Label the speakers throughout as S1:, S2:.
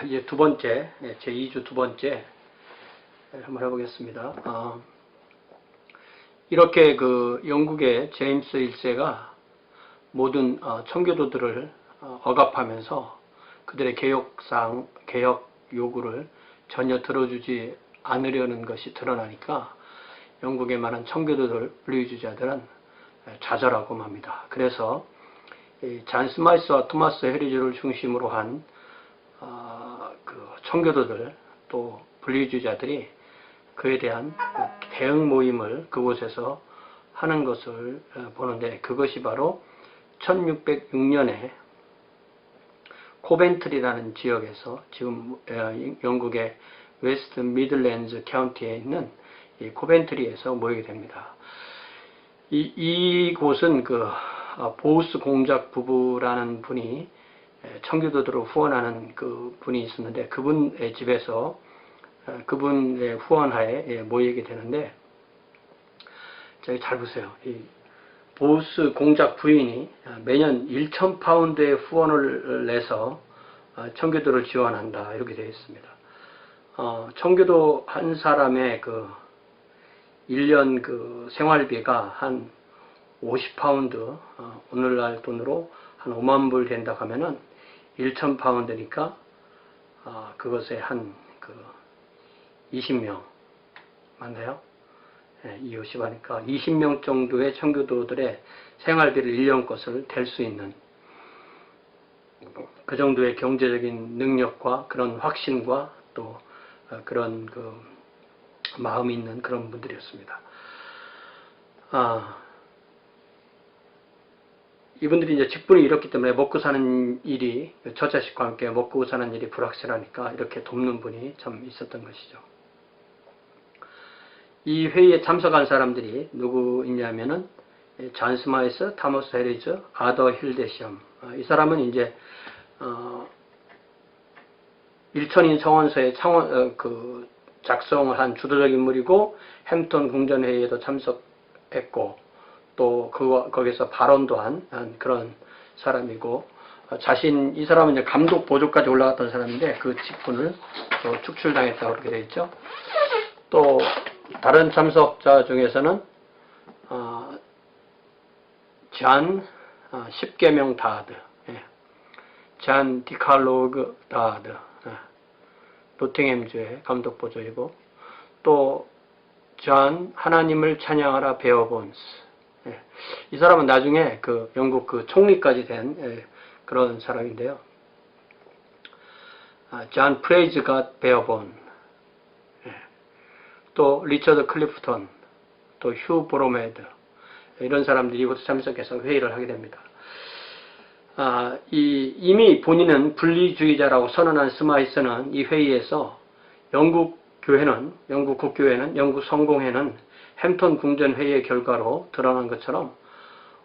S1: 이제 두 번째, 제2주 두 번째 한번 해보겠습니다. 이렇게 그 영국의 제임스 1세가 모든 청교도들을 억압하면서 그들의 개혁 요구를 전혀 들어주지 않으려는 것이 드러나니까 영국의 많은 청교도들, 분리주의자들은 좌절하고 맙니다. 그래서 잔 스마이스와 토마스 해리지를 중심으로 한 그 청교도들 또 분리주의자들이 그에 대한 대응 모임을 그곳에서 하는 것을 보는데, 그것이 바로 1606년에 코벤트리라는 지역에서, 지금 영국의 웨스트 미들랜드 카운티에 있는 이 코벤트리에서 모이게 됩니다. 이곳은 그 보우스 공작 부부라는 분이 청교도들을 후원하는 그 분이 있었는데, 그분의 집에서 그분의 후원하에 모이게 되는데, 저기 잘 보세요. 이 보우스 공작 부인이 매년 1,000파운드의 후원을 내서 청교도를 지원한다, 이렇게 되어 있습니다. 청교도 한 사람의 그 1년 그 생활비가 한 50파운드, 오늘날 돈으로 한 5만 불 된다 하면은 1,000파운드니까 그것에 한 그 20명 맞나요? 250 하니까 20명 정도의 청교도들의 생활비를 1년 것을 댈 수 있는 그 정도의 경제적인 능력과 그런 확신과 또 그런 그 마음이 있는 그런 분들이었습니다. 이분들이 이제 직분이 이렇기 때문에 먹고 사는 일이, 저자식과 함께 먹고 사는 일이 불확실하니까 이렇게 돕는 분이 참 있었던 것이죠. 이 회의에 참석한 사람들이 누구있냐면은 잔 스마이스, 타머스 해리즈, 아더 힐데시엄. 이 사람은 이제 일천인 청원서의 그 작성을 한 주도적 인물이고, 햄턴 궁전회의에도 참석했고, 또 거기서 발언도 한 그런 사람이고, 이 사람은 이제 감독 보조까지 올라갔던 사람인데 그 직분을 또 축출당했다고 그렇게 되어 있죠. 또 다른 참석자 중에서는 잔 10계명 다드, 잔 디칼로그 다드, 노팅햄주의 감독 보조이고, 또 잔 하나님을 찬양하라 베어본스. 이 사람은 나중에 그 영국 그 총리까지 된 그런 사람인데요. 잔 프레이즈 갓 베어본, 또 리처드 클리프턴, 또 휴 보로메드, 이런 사람들이 이곳에 참석해서 회의를 하게 됩니다. 이미 본인은 분리주의자라고 선언한 스마이스는 이 회의에서 영국 국교회는, 영국 성공회는 햄턴 궁전 회의의 결과로 드러난 것처럼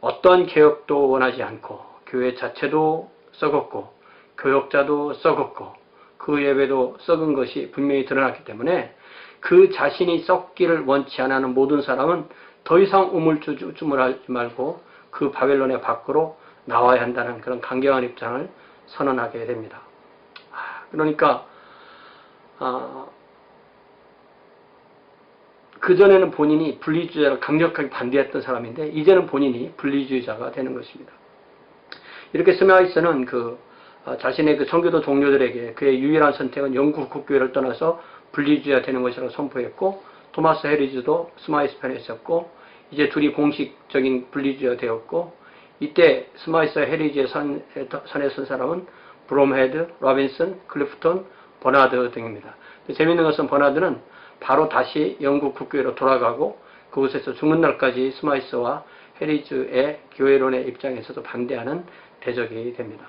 S1: 어떠한 개혁도 원하지 않고, 교회 자체도 썩었고 교역자도 썩었고 그 예배도 썩은 것이 분명히 드러났기 때문에 그 자신이 썩기를 원치 않는 모든 사람은 더 이상 우물쭈물하지 말고 그 바벨론의 밖으로 나와야 한다는 그런 강경한 입장을 선언하게 됩니다. 그러니까 그전에는 본인이 분리주의자를 강력하게 반대했던 사람인데, 이제는 본인이 분리주의자가 되는 것입니다. 이렇게 스마이스는 자신의 그 청교도 동료들에게 그의 유일한 선택은 영국 국교회를 떠나서 분리주의자 되는 것이라고 선포했고, 토마스 해리즈도 스마이스 편에 있었고, 이제 둘이 공식적인 분리주의자가 되었고, 이때 스마이스와 해리즈의 선에 선 사람은 브롬헤드, 로빈슨, 클리프턴, 버나드 등입니다. 재미있는 것은 버나드는 바로 다시 영국 국교회로 돌아가고 그곳에서 죽는 날까지 스마이스와 해리즈의 교회론의 입장에서도 반대하는 대적이 됩니다.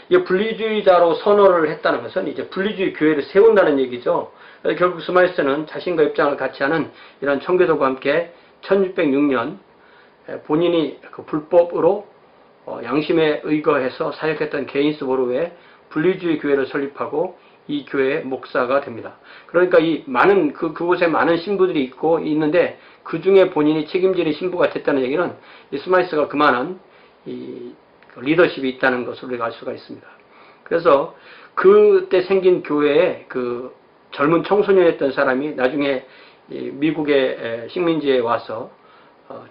S1: 이게 분리주의자로 선언을 했다는 것은 이제 분리주의 교회를 세운다는 얘기죠. 결국 스마이스는 자신과 입장을 같이 하는 이런 청교도과 함께 1606년 본인이 그 불법으로 양심에 의거해서 사역했던 게인스보로에 분리주의 교회를 설립하고 이 교회의 목사가 됩니다. 그러니까 그곳에 많은 신부들이 있는데 그 중에 본인이 책임지는 신부가 됐다는 얘기는 이 스마이스가 그만한 이 리더십이 있다는 것을 우리가 알 수가 있습니다. 그래서 그때 생긴 교회에 그 젊은 청소년이었던 사람이 나중에 미국의 식민지에 와서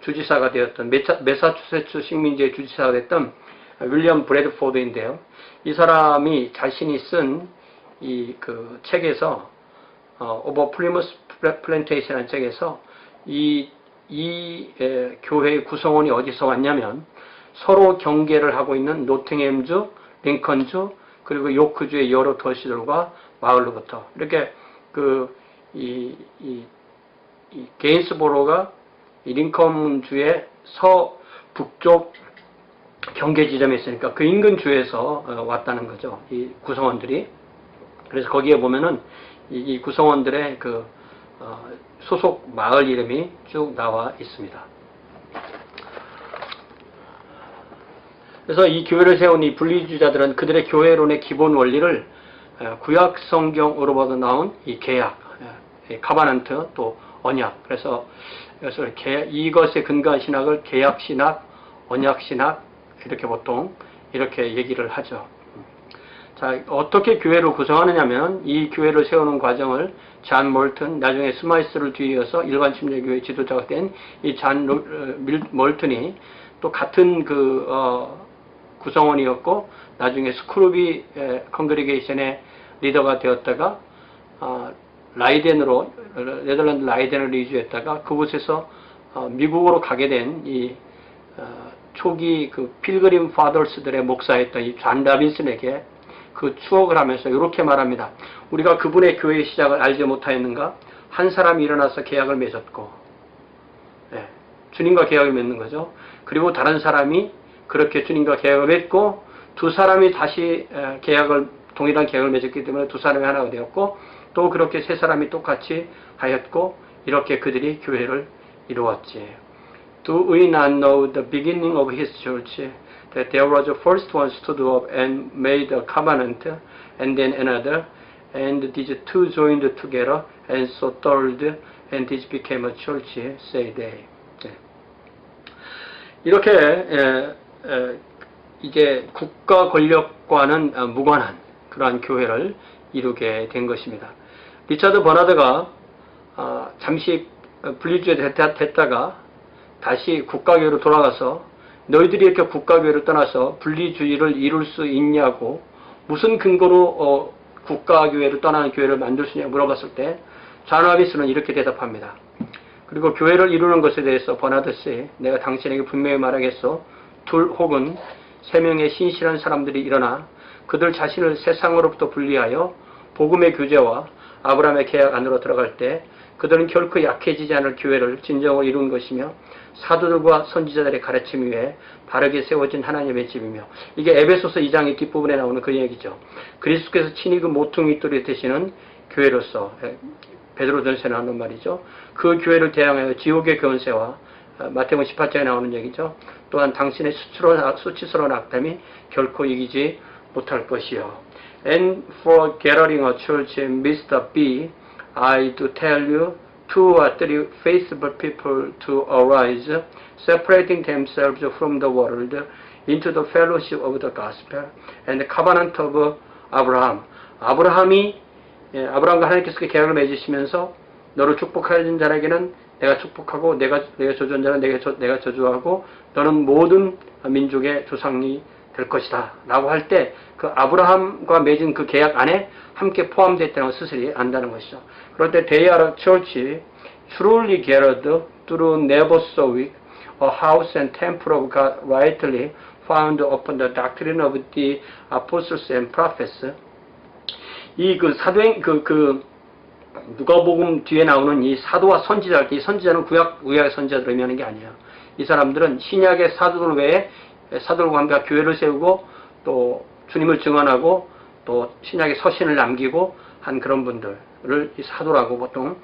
S1: 주지사가 되었던 매사추세츠 식민지의 주지사가 됐던 윌리엄 브래드포드인데요. 이 사람이 자신이 쓴 이 그 책에서 오버 플리머스 플랜테이션이라는 책에서 이 교회의 구성원이 어디서 왔냐면 서로 경계를 하고 있는 노팅햄주, 링컨주, 그리고 요크주의 여러 도시들과 마을로부터 이렇게 게인스보로가 이 링컨주의 서북쪽 경계 지점에 있으니까 그 인근 주에서 왔다는 거죠. 이 구성원들이. 그래서 거기에 보면은 이 구성원들의 그 소속 마을 이름이 쭉 나와 있습니다. 그래서 이 교회를 세운 이 분리주의자들은 그들의 교회론의 기본 원리를 구약 성경으로부터 나온 이 계약, 카바넌트 또 언약. 그래서 이것에 근거한 신학을 계약 신학, 언약 신학 이렇게 보통 이렇게 얘기를 하죠. 자, 어떻게 교회를 구성하느냐면 이 교회를 세우는 과정을 잔 몰튼, 나중에 스마이스를 뒤이어서 일반 침례교회 지도자가 된 이 잔 몰튼이 또 같은 구성원이었고 나중에 스크루비 컨그리게이션의 리더가 되었다가 라이덴으로 네덜란드 라이덴을 이주했다가 그곳에서 미국으로 가게 된 이 초기 그 필그림 파더스들의 목사였던 이 존 라빈슨에게 그 추억을 하면서 이렇게 말합니다. 우리가 그분의 교회의 시작을 알지 못하였는가? 한 사람이 일어나서 계약을 맺었고, 주님과 계약을 맺는 거죠. 그리고 다른 사람이 그렇게 주님과 계약을 맺고 두 사람이 다시 동일한 계약을 맺었기 때문에 두 사람이 하나가 되었고 또 그렇게 세 사람이 똑같이 하였고 이렇게 그들이 교회를 이루었지. Do we not know the beginning of his church? That there was the first one stood up and made a covenant, and then another, and these two joined together, and so third, and this became a church, say they. 이렇게 이제 국가 권력과는 무관한 그러한 교회를 이루게 된 것입니다. 리차드 버나드가 잠시 분리주의에 됐다가 다시 국가교회로 돌아가서 너희들이 이렇게 국가교회를 떠나서 분리주의를 이룰 수 있냐고 무슨 근거로 국가교회를 떠나는 교회를 만들 수 있냐고 물어봤을 때 존 라빈슨은 이렇게 대답합니다. 그리고 교회를 이루는 것에 대해서 버나드씨, 내가 당신에게 분명히 말하겠소. 2 혹은 3명의 신실한 사람들이 일어나 그들 자신을 세상으로부터 분리하여 복음의 교제와 아브라함의 계약 안으로 들어갈 때 그들은 결코 약해지지 않을 교회를 진정으로 이룬 것이며 사도들과 선지자들의 가르침 위에 바르게 세워진 하나님의 집이며 이게 에베소서 2장의 뒷부분에 나오는 그 얘기죠. 그리스도께서 친히 그 모퉁이 돌이 되시는 교회로서 베드로전서에 나오는 말이죠. 그 교회를 대항하여 지옥의 권세와 마태복음 18장에 나오는 얘기죠. 또한 당신의 수치스러운 악담이 결코 이기지 못할 것이요. And for gathering a church in Mr. B, I do tell you 2 or 3 faithful people to arise, separating themselves from the world into the fellowship of the gospel and the covenant of Abraham. 아브라함과 하나님께서 계약을 맺으시면서 너를 축복하는 자에게는 내가 축복하고 내가 저주한 자는 내가 저주하고 너는 모든 민족의 조상이 될 것이다 라고 할 때 그 아브라함과 맺은 그 계약 안에 함께 포함되어 있다는 걸 스스로 안다는 것이죠. 그럴 때 they are a church truly gathered through never so weak, a house and temple of God rightly found upon the doctrine of the apostles and prophets. 이 누가복음 뒤에 나오는 이 사도와 선지자, 이 선지자는 구약의 선지자들을 의미하는 게 아니에요. 이 사람들은 신약의 사도들 외에 사도들과 함께 교회를 세우고 또 주님을 증언하고 또 신약의 서신을 남기고 한 그런 분들을 이 사도라고 보통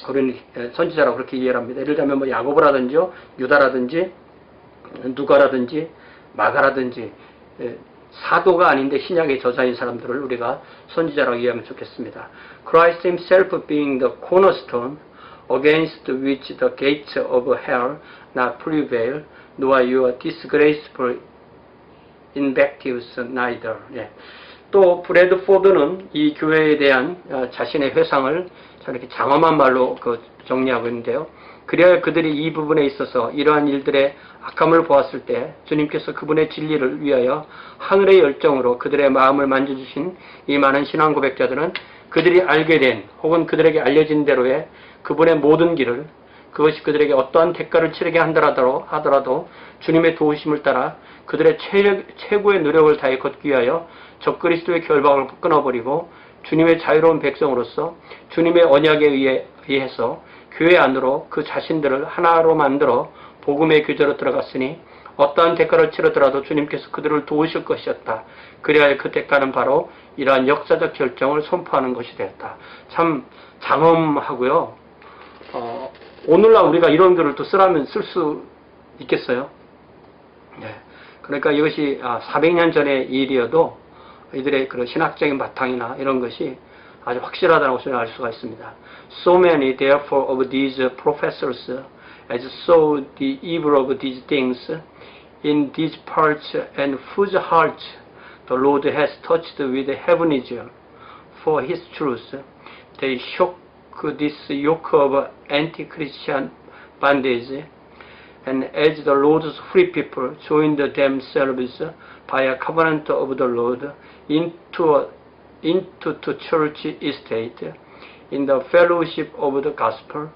S1: 우리는 선지자라고 그렇게 이해를 합니다. 예를 들면 뭐 야고보라든지요, 유다라든지 누가라든지 마가라든지 사도가 아닌데 신약의 저자인 사람들을 우리가 선지자라고 이해하면 좋겠습니다. Christ himself being the cornerstone against which the gates of hell not prevail, nor your disgraceful invectives neither. 예. 또 브래드포드는 이 교회에 대한 자신의 회상을 저렇게 장엄한 말로 정리하고 있는데요. 그래야 그들이 이 부분에 있어서 이러한 일들의 악함을 보았을 때 주님께서 그분의 진리를 위하여 하늘의 열정으로 그들의 마음을 만져주신 이 많은 신앙 고백자들은 그들이 알게 된 혹은 그들에게 알려진 대로의 그분의 모든 길을, 그것이 그들에게 어떠한 대가를 치르게 하더라도 주님의 도우심을 따라 그들의 최고의 노력을 다해 걷기 위하여 적그리스도의 결박을 끊어버리고 주님의 자유로운 백성으로서 주님의 언약에 의해서 교회 안으로 그 자신들을 하나로 만들어 복음의 교제로 들어갔으니 어떠한 대가를 치르더라도 주님께서 그들을 도우실 것이었다. 그래야 그 대가는 바로 이러한 역사적 결정을 선포하는 것이 되었다. 참 장엄하고요. 오늘날 우리가 이런 글을 또 쓰라면 쓸 수 있겠어요? 네. 그러니까 이것이 400년 전의 일이어도 이들의 그런 신학적인 바탕이나 이런 것이 아주 확실하다는 것을 알 수가 있습니다. So many therefore of these professors as saw the evil of these things in these parts and whose hearts the Lord has touched with heavenly zeal for his truth, they shook this yoke of anti-Christian bondage, and as the Lord's free people joined themselves by a covenant of the Lord into the church estate, in the fellowship of the gospel,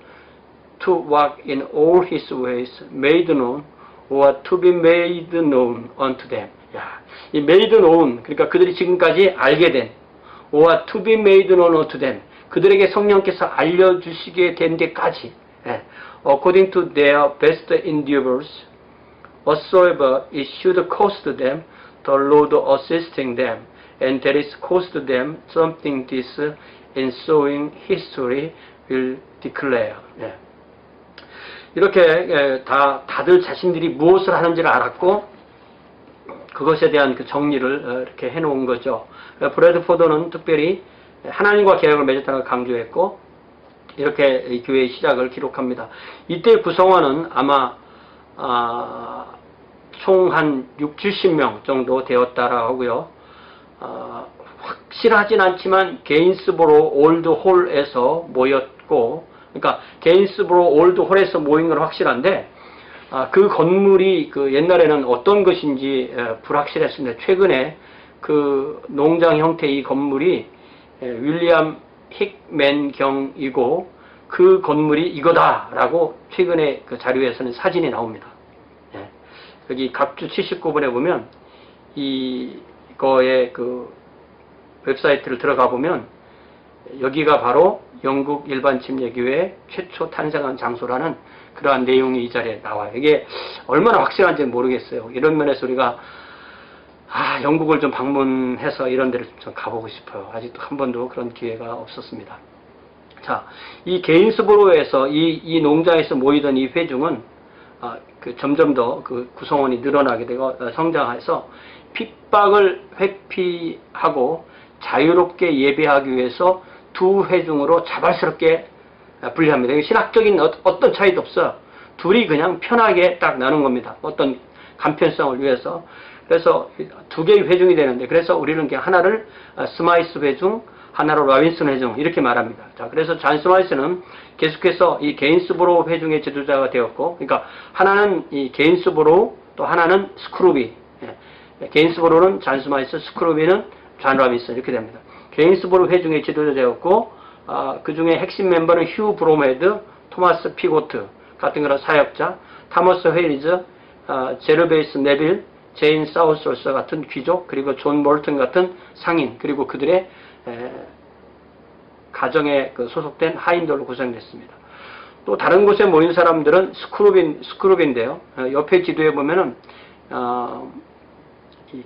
S1: to walk in all his ways, made known or to be made known unto them. 야, 이 made known, 그러니까 그들이 지금까지 알게 된, or to be made known unto them, 그들에게 성령께서 알려주시게 된 데까지, according to their best endeavors, whatsoever it should cost them, the Lord assisting them, and that is cost them something this ensuing history will declare. 이렇게 다들 자신들이 무엇을 하는지를 알았고 그것에 대한 그 정리를 이렇게 해놓은 거죠. 브래드포드는 특별히 하나님과 계약을 맺었다는 걸 강조했고 이렇게 이 교회의 시작을 기록합니다. 이때 구성원은 아마 총 한 60-70명 정도 되었다라고 하고요. 확실하진 않지만 게인스보로 올드 홀에서 모였고, 그러니까 게인스보로 올드 홀에서 모인 건 확실한데 그 건물이 옛날에는 어떤 것인지 불확실했습니다. 최근에 그 농장 형태의 이 건물이 윌리엄 힉맨경이고 그 건물이 이거다라고 최근에 그 자료에서는 사진이 나옵니다. 여기 각주 79번에 보면 이거의 그 웹사이트를 들어가 보면 여기가 바로 영국 일반 침례교회 최초 탄생한 장소라는 그러한 내용이 이 자리에 나와요. 이게 얼마나 확실한지는 모르겠어요. 이런 면에서 우리가 영국을 좀 방문해서 이런 데를 좀 가보고 싶어요. 아직도 한 번도 그런 기회가 없었습니다. 자, 이 게인스보로에서 이 농장에서 모이던 이 회중은 점점 더 그 구성원이 늘어나게 되고 성장해서 핍박을 회피하고 자유롭게 예배하기 위해서 두 회중으로 자발스럽게 분리합니다. 신학적인 어떤 차이도 없어요. 둘이 그냥 편하게 딱 나눈 겁니다. 어떤 간편성을 위해서. 그래서 두 개의 회중이 되는데, 그래서 우리는 그냥 하나를 스마이스 회중, 하나로 라빈슨 회중 이렇게 말합니다. 자, 그래서 잔 스마이스는 계속해서 이 게인스보로 회중의 지도자가 되었고, 그러니까 하나는 이 게인스보로, 또 하나는 스크루비. 게인스보로는 잔 스마이스, 스크루비는 잔 라빈슨 이렇게 됩니다. 게인스보로 회중의 지도자 되었고, 그 중에 핵심 멤버는 휴 브로메드, 토마스 피고트 같은 그런 사역자, 타머스 헤이리즈, 제르베이스 네빌, 제인 사우솔서 같은 귀족, 그리고 존 몰튼 같은 상인, 그리고 그들의 가정에 소속된 하인들로 구성됐습니다. 또 다른 곳에 모인 사람들은 스크룹인데요. 옆에 지도에 보면은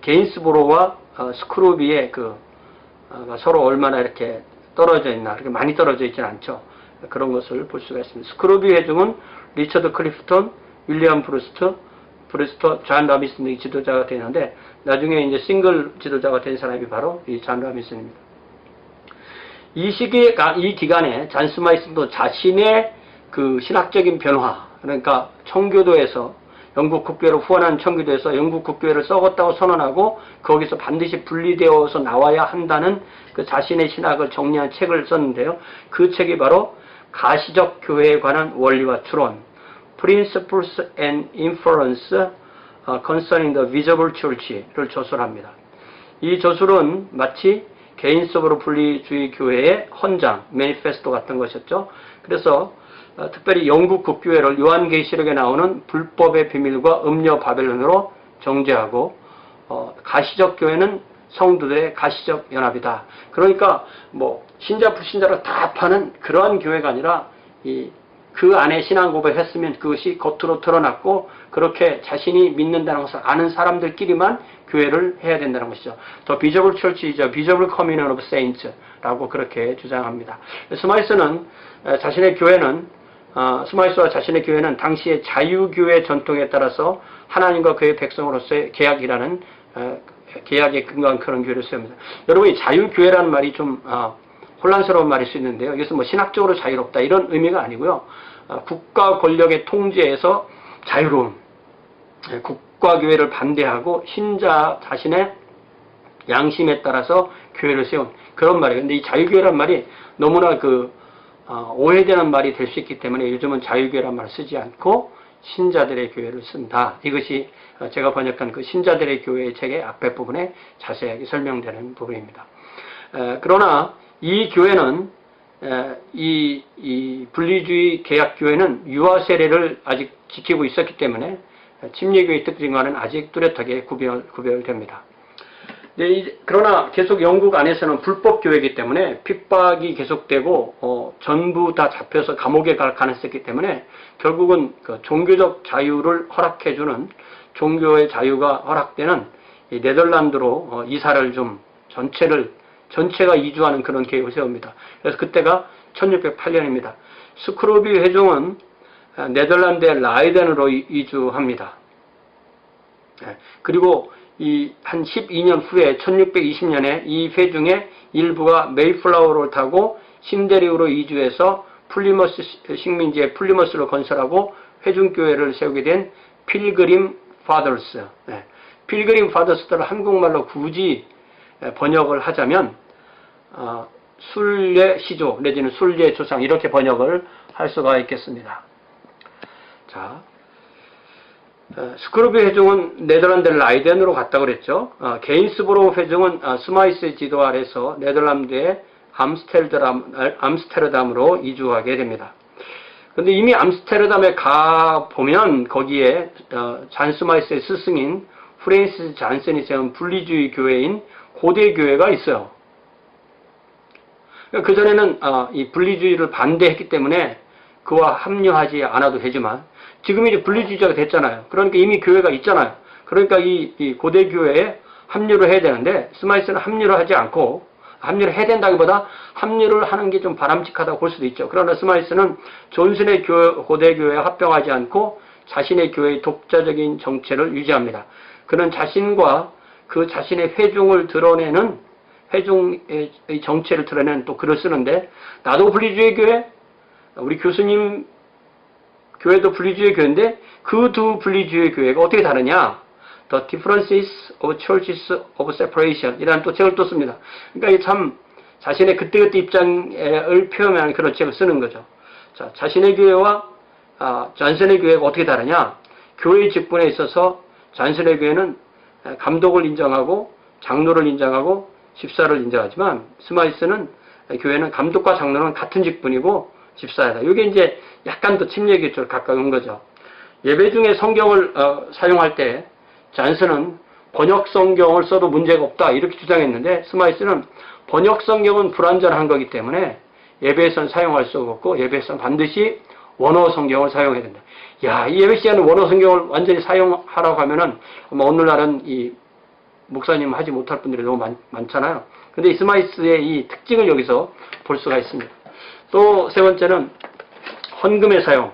S1: 게인스보로와 스크루비의 서로 얼마나 이렇게 떨어져 있나, 이렇게 많이 떨어져 있지는 않죠. 그런 것을 볼 수가 있습니다. 스크루비 회중은 리처드 클리프턴, 윌리엄 브루스터, 잔 라빈슨 등이 지도자가 되는데, 나중에 이제 싱글 지도자가 된 사람이 바로 이 잔 라빈슨입니다. 이 기간에 잔 스마이슨도 자신의 그 신학적인 변화, 그러니까 청교도에서 영국 국교회로 후원한 청교도에서 영국 국교회를 썩었다고 선언하고 거기서 반드시 분리되어서 나와야 한다는 그 자신의 신학을 정리한 책을 썼는데요. 그 책이 바로 가시적 교회에 관한 원리와 추론, Principles and Inference Concerning the Visible Church를 저술합니다. 이 저술은 마치 개인적으로 분리주의 교회의 헌장, 매니페스토 같은 것이었죠. 그래서 특별히 영국 국교회를 요한계시록에 나오는 불법의 비밀과 음녀 바벨론으로 정죄하고 가시적 교회는 성도들의 가시적 연합이다. 그러니까 뭐 신자 불신자를 다 파는 그러한 교회가 아니라 그 안에 신앙 고백했으면 그것이 겉으로 드러났고 그렇게 자신이 믿는다는 것을 아는 사람들끼리만 교회를 해야 된다는 것이죠. The visible church is a visible communion of saints라고 그렇게 주장합니다. 스마이스는 자신의 교회는 스마이스와 자신의 교회는 당시의 자유교회 전통에 따라서 하나님과 그의 백성으로서의 계약이라는 계약에 근거한 그런 교회를 세웁니다. 여러분, 이 자유교회라는 말이 좀 혼란스러운 말일 수 있는데요. 이것은 뭐 신학적으로 자유롭다 이런 의미가 아니고요. 국가 권력의 통제에서 자유로움, 국가교회를 반대하고 신자 자신의 양심에 따라서 교회를 세운 그런 말이에요. 근데 이 자유교회란 말이 너무나 오해되는 말이 될 수 있기 때문에 요즘은 자유교회란 말을 쓰지 않고 신자들의 교회를 쓴다. 이것이 제가 번역한 그 신자들의 교회의 책의 앞에 부분에 자세하게 설명되는 부분입니다. 그러나 이 교회는 이 분리주의 개혁교회는 유아 세례를 아직 지키고 있었기 때문에 침례교의 특징과는 아직 뚜렷하게 구별됩니다. 그러나 계속 영국 안에서는 불법교회이기 때문에 핍박이 계속되고 전부 다 잡혀서 감옥에 갈 가능성이 있기 때문에 결국은 그 종교적 자유를 허락해주는 종교의 자유가 허락되는 이 네덜란드로 이사를 좀 전체가 이주하는 그런 계획을 세웁니다. 그래서 그때가 1608년입니다. 스크로비 회중은 네덜란드의 라이덴으로 이주합니다. 그리고 한 12년 후에 1620년에 이 회중의 일부가 메이플라워를 타고 신대륙으로 이주해서 플리머스 식민지의 플리머스로 건설하고 회중교회를 세우게 된 필그림 파더스. 필그림 파더스를 한국말로 굳이 번역을 하자면 순례 시조 내지는 순례 조상 이렇게 번역을 할 수가 있겠습니다. 자, 스크루비 회중은 네덜란드 라이덴으로 갔다고 그랬죠. 게인스보로 회중은 스마이스 지도 아래서 네덜란드의 암스테르담으로 이주하게 됩니다. 그런데 이미 암스테르담에 가 보면 거기에 잔 스마이스의 스승인 프랜시스 잔슨이 세운 분리주의 교회인 고대 교회가 있어요. 그 전에는 이 분리주의를 반대했기 때문에 그와 합류하지 않아도 되지만 지금 이제 분리주의자가 됐잖아요. 그러니까 이미 교회가 있잖아요. 그러니까 이 고대 교회에 합류를 해야 되는데 스마이스는 합류를 하지 않고 합류를 해야 된다기보다 합류를 하는 게 좀 바람직하다고 볼 수도 있죠. 그러나 스마이스는 존슨의 고대 교회에 합병하지 않고 자신의 교회의 독자적인 정체를 유지합니다. 그는 자신과 그 자신의 회중을 드러내는 회중의 정체를 드러내는 또 글을 쓰는데 나도 분리주의 교회, 우리 교수님 교회도 분리주의 교회인데 그 두 분리주의 교회가 어떻게 다르냐? The Differences of Churches of Separation 이라는 또 책을 또 씁니다. 그러니까 참 자신의 그때그때 입장을 표현하는 그런 책을 쓰는 거죠. 자, 자신의 교회와 잔슨의 교회가 어떻게 다르냐? 교회의 직분에 있어서 잔슨의 교회는 감독을 인정하고 장로를 인정하고 집사를 인정하지만 스마이스는 교회는 감독과 장로는 같은 직분이고 집사이다. 이게 이제 약간 더 침례교에 가까운 거죠. 예배 중에 성경을 사용할 때 잔슨은 번역 성경을 써도 문제가 없다 이렇게 주장했는데 스마이스는 번역 성경은 불완전한 거기 때문에 예배에서는 사용할 수 없고 예배에서는 반드시 원어 성경을 사용해야 된다. 야, 이 예배 시간에 원어 성경을 완전히 사용하라고 하면은 아마 오늘날은 이 목사님 하지 못할 분들이 너무 많잖아요. 근데 이 스마이스의 이 특징을 여기서 볼 수가 있습니다. 또 세 번째는 헌금의 사용.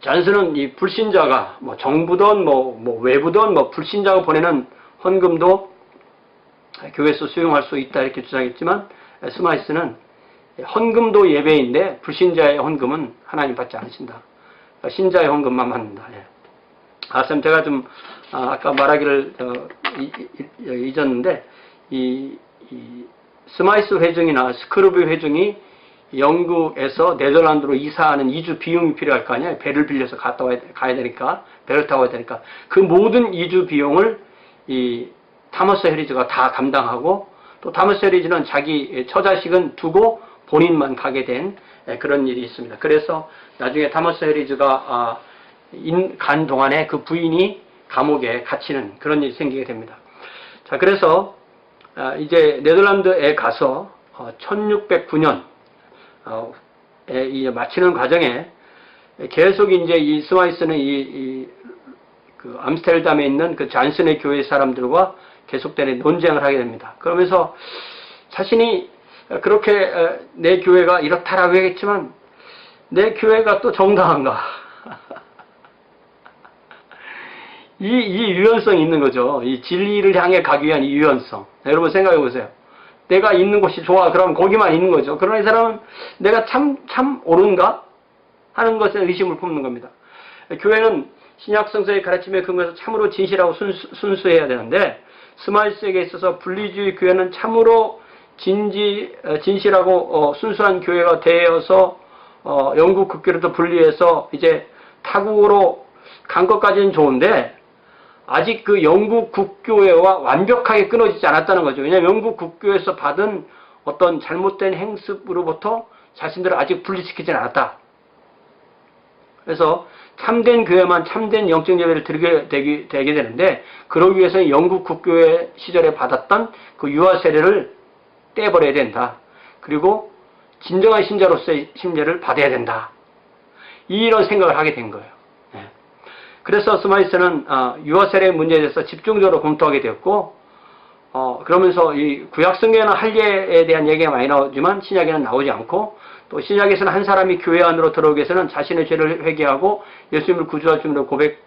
S1: 잔슨은 이 불신자가 정부든 외부든 불신자가 보내는 헌금도 교회에서 수용할 수 있다 이렇게 주장했지만 스마이스는 헌금도 예배인데 불신자의 헌금은 하나님 받지 않으신다. 신자의 헌금만 받는다. 예. 참 제가 좀 아까 말하기를 잊었는데 이 스마이스 회중이나 스크루비 회중이 영국에서 네덜란드로 이사하는 2주 비용이 필요할 거 아니에요. 배를 빌려서 가야 되니까, 배를 타고 가야 되니까 그 모든 2주 비용을 이 타머스 해리즈가 다 감당하고, 또 타머스 해리즈는 자기 처자식은 두고 본인만 가게 된 그런 일이 있습니다. 그래서 나중에 타머스 해리즈가 간 동안에 그 부인이 감옥에 갇히는 그런 일이 생기게 됩니다. 자, 그래서 이제 네덜란드에 가서 1609년 마치는 과정에 계속 이제 이 스마이스는 그 암스테르담에 있는 그 잔슨의 교회 사람들과 계속되는 논쟁을 하게 됩니다. 그러면서 자신이 그렇게 내 교회가 이렇다라고 하겠지만 내 교회가 또 정당한가? 이 유연성이 있는 거죠. 이 진리를 향해 가기 위한 이 유연성. 여러분 생각해 보세요. 내가 있는 곳이 좋아. 그럼 거기만 있는 거죠. 그러나 이 사람은 내가 참 옳은가? 하는 것에 의심을 품는 겁니다. 교회는 신약성서의 가르침에 근거해서 참으로 진실하고 순수해야 되는데, 스마일스에게 있어서 분리주의 교회는 참으로 진실하고 순수한 교회가 되어서 영국 국교로부터 분리해서 이제 타국으로 간 것까지는 좋은데, 아직 그 영국 국교회와 완벽하게 끊어지지 않았다는 거죠. 왜냐하면 영국 국교에서 받은 어떤 잘못된 행습으로부터 자신들을 아직 분리시키지 않았다. 그래서 참된 교회만 참된 영적 예배를 드리게 되게 되는데, 그러기 위해서는 영국 국교회 시절에 받았던 그 유아 세례를 떼버려야 된다. 그리고 진정한 신자로서의 심재를 받아야 된다. 이런 생각을 하게 된 거예요. 그래서 스마이스는 유아 세례 문제에 대해서 집중적으로 검토하게 되었고, 그러면서 이 구약 성경에는 할례에 대한 얘기가 많이 나오지만 신약에는 나오지 않고, 또 신약에서는 한 사람이 교회 안으로 들어오기 위해서는 자신의 죄를 회개하고 예수님을 구주와 주님으로 고백하고,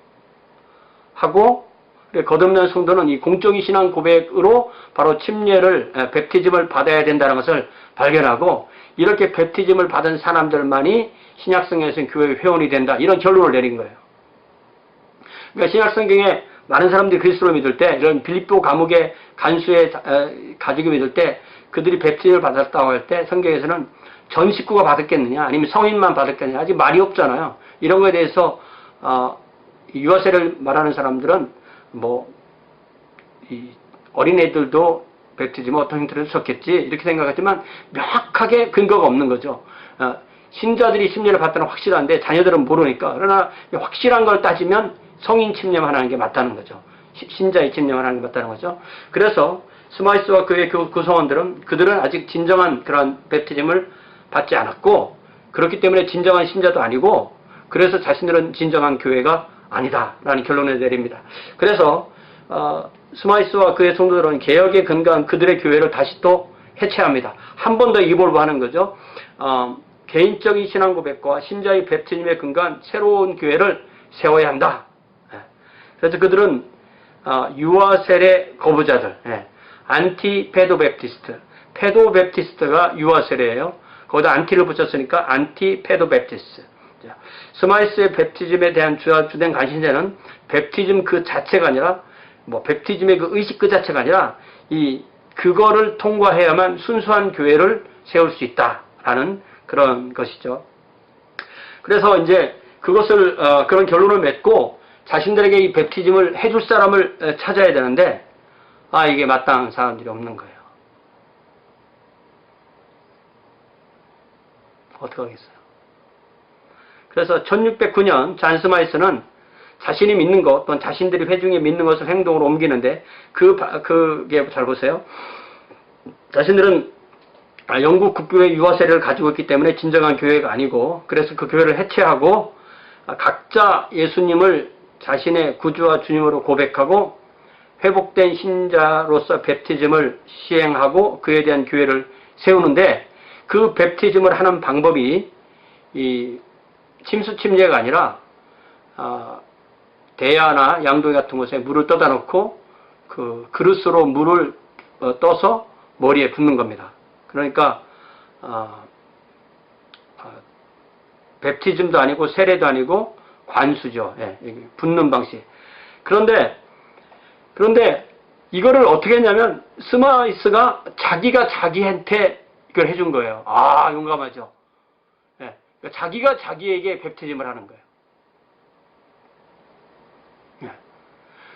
S1: 거듭난 성도는 이 공적인 신앙 고백으로 바로 침례를, 뵙티즘을 받아야 된다는 것을 발견하고, 이렇게 뵙티즘을 받은 사람들만이 신약성경에서는 교회의 회원이 된다. 이런 결론을 내린 거예요. 그러니까 신약성경에 많은 사람들이 그리스도를 믿을 때, 이런 빌립보 감옥의 간수의 가족이 믿을 때 그들이 뵙티즘을 받았다고 할 때 성경에서는 전 식구가 받았겠느냐, 아니면 성인만 받았겠느냐, 아직 말이 없잖아요. 이런 거에 대해서 유아세를 말하는 사람들은 이 어린애들도 뵙티즘은 어떤 형태로 썼겠지 이렇게 생각하지만 명확하게 근거가 없는 거죠. 신자들이 침례를 받다는 확실한데 자녀들은 모르니까. 그러나 확실한 걸 따지면 성인 침례만 하는 게 맞다는 거죠. 신자의 침례만 하는 게 맞다는 거죠. 그래서 스마이스와 그의 구성원들은 그들은 아직 진정한 그런 뵙티즘을 받지 않았고, 그렇기 때문에 진정한 신자도 아니고, 그래서 자신들은 진정한 교회가 아니다라는 결론을 내립니다. 그래서 스마이스와 그의 성도들은 개혁에 근거한 그들의 교회를 다시 또 해체합니다. 한 번 더 이볼브하는 거죠. 개인적인 신앙 고백과 신자의 뵙티즘에 근거한 새로운 교회를 세워야 한다. 그래서 그들은 유아 세례 거부자들, 안티 페도베프티스트, 페도베프티스트가 유아 세례예요. 거기다 안티를 붙였으니까 안티 페도베프티스트. 스마이스의 뵙티즘에 대한 주된 관심사는 뵙티즘 그 자체가 아니라, 뵙티즘의 그 의식 그 자체가 아니라, 그거를 통과해야만 순수한 교회를 세울 수 있다라는 그런 것이죠. 그래서 이제 그것을, 그런 결론을 맺고 자신들에게 이 뵙티즘을 해줄 사람을 찾아야 되는데, 이게 마땅한 사람들이 없는 거예요. 어떡하겠어요. 그래서 1609년 잔 스마이스는 자신이 믿는 것, 또는 자신들이 회중에 믿는 것을 행동으로 옮기는데, 그게 잘 보세요. 자신들은 영국 국교의 유아 세례를 가지고 있기 때문에 진정한 교회가 아니고, 그래서 그 교회를 해체하고 각자 예수님을 자신의 구주와 주님으로 고백하고 회복된 신자로서 뵙티즘을 시행하고 그에 대한 교회를 세우는데, 그 뵙티즘을 하는 방법이 이 침수 침례가 아니라 대야나 양동이 같은 곳에 물을 떠다 놓고 그 그릇으로 물을 떠서 머리에 붓는 겁니다. 그러니까 뵙티즘도 아니고 세례도 아니고 관수죠. 예, 붙는 방식. 그런데 이거를 어떻게 했냐면 스마이스가 자기가 자기한테 이걸 해준 거예요. 아, 용감하죠. 예, 그러니까 자기가 자기에게 뵙티즘을 하는 거예요. 예.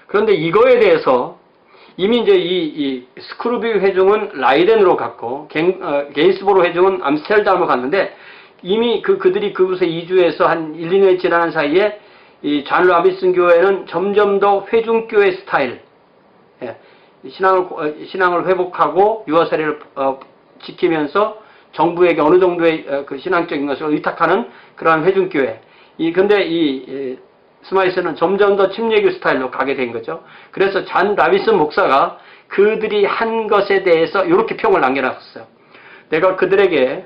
S1: 그런데 이거에 대해서 이미 이제 이 스크루비 회중은 라이덴으로 갔고 게인스보로 회중은 암스테르담으로 갔는데 이미 그들이 그곳에 이주해서 한 1, 2년이 지나는 사이에 이 잔 라비슨 교회는 점점 더 회중교회 스타일, 예, 신앙을 회복하고 유아세례를 지키면서 정부에게 어느 정도의 그 신앙적인 것을 의탁하는 그러한 회중교회. 근데 스마이스는 점점 더 침례교 스타일로 가게 된 거죠. 그래서 잔 라비슨 목사가 그들이 한 것에 대해서 이렇게 평을 남겨놨었어요. 내가 그들에게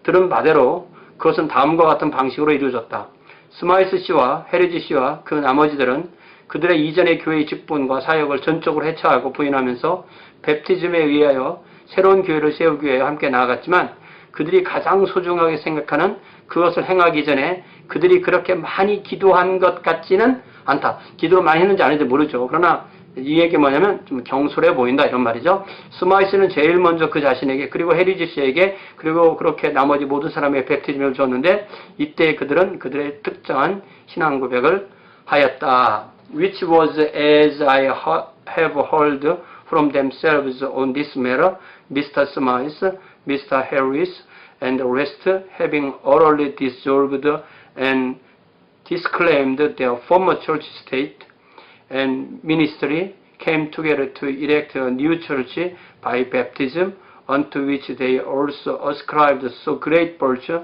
S1: 들은 바대로 그것은 다음과 같은 방식으로 이루어졌다. 스마이스 씨와 헤르지 씨와 그 나머지들은 그들의 이전의 교회의 직분과 사역을 전적으로 해체하고 부인하면서 베프티즘에 의하여 새로운 교회를 세우기 위해 함께 나아갔지만 그들이 가장 소중하게 생각하는 그것을 행하기 전에 그들이 그렇게 많이 기도한 것 같지는 않다. 기도를 많이 했는지 안 했는지 모르죠. 그러나 이 얘기 뭐냐면 좀 경솔해 보인다 이런 말이죠. 스마이스는 제일 먼저 그 자신에게 그리고 헤리지 씨에게 그리고 그렇게 나머지 모든 사람에게 베프티즘을 줬는데 이때 그들은 그들의 특정한 신앙 고백을 하였다. Which was as I have heard from themselves on this matter, Mr. Smythe, Mr. Harris, and the rest having orally dissolved and disclaimed their former church state and ministry came together to erect a new church by baptism, unto which they also ascribed so great virtue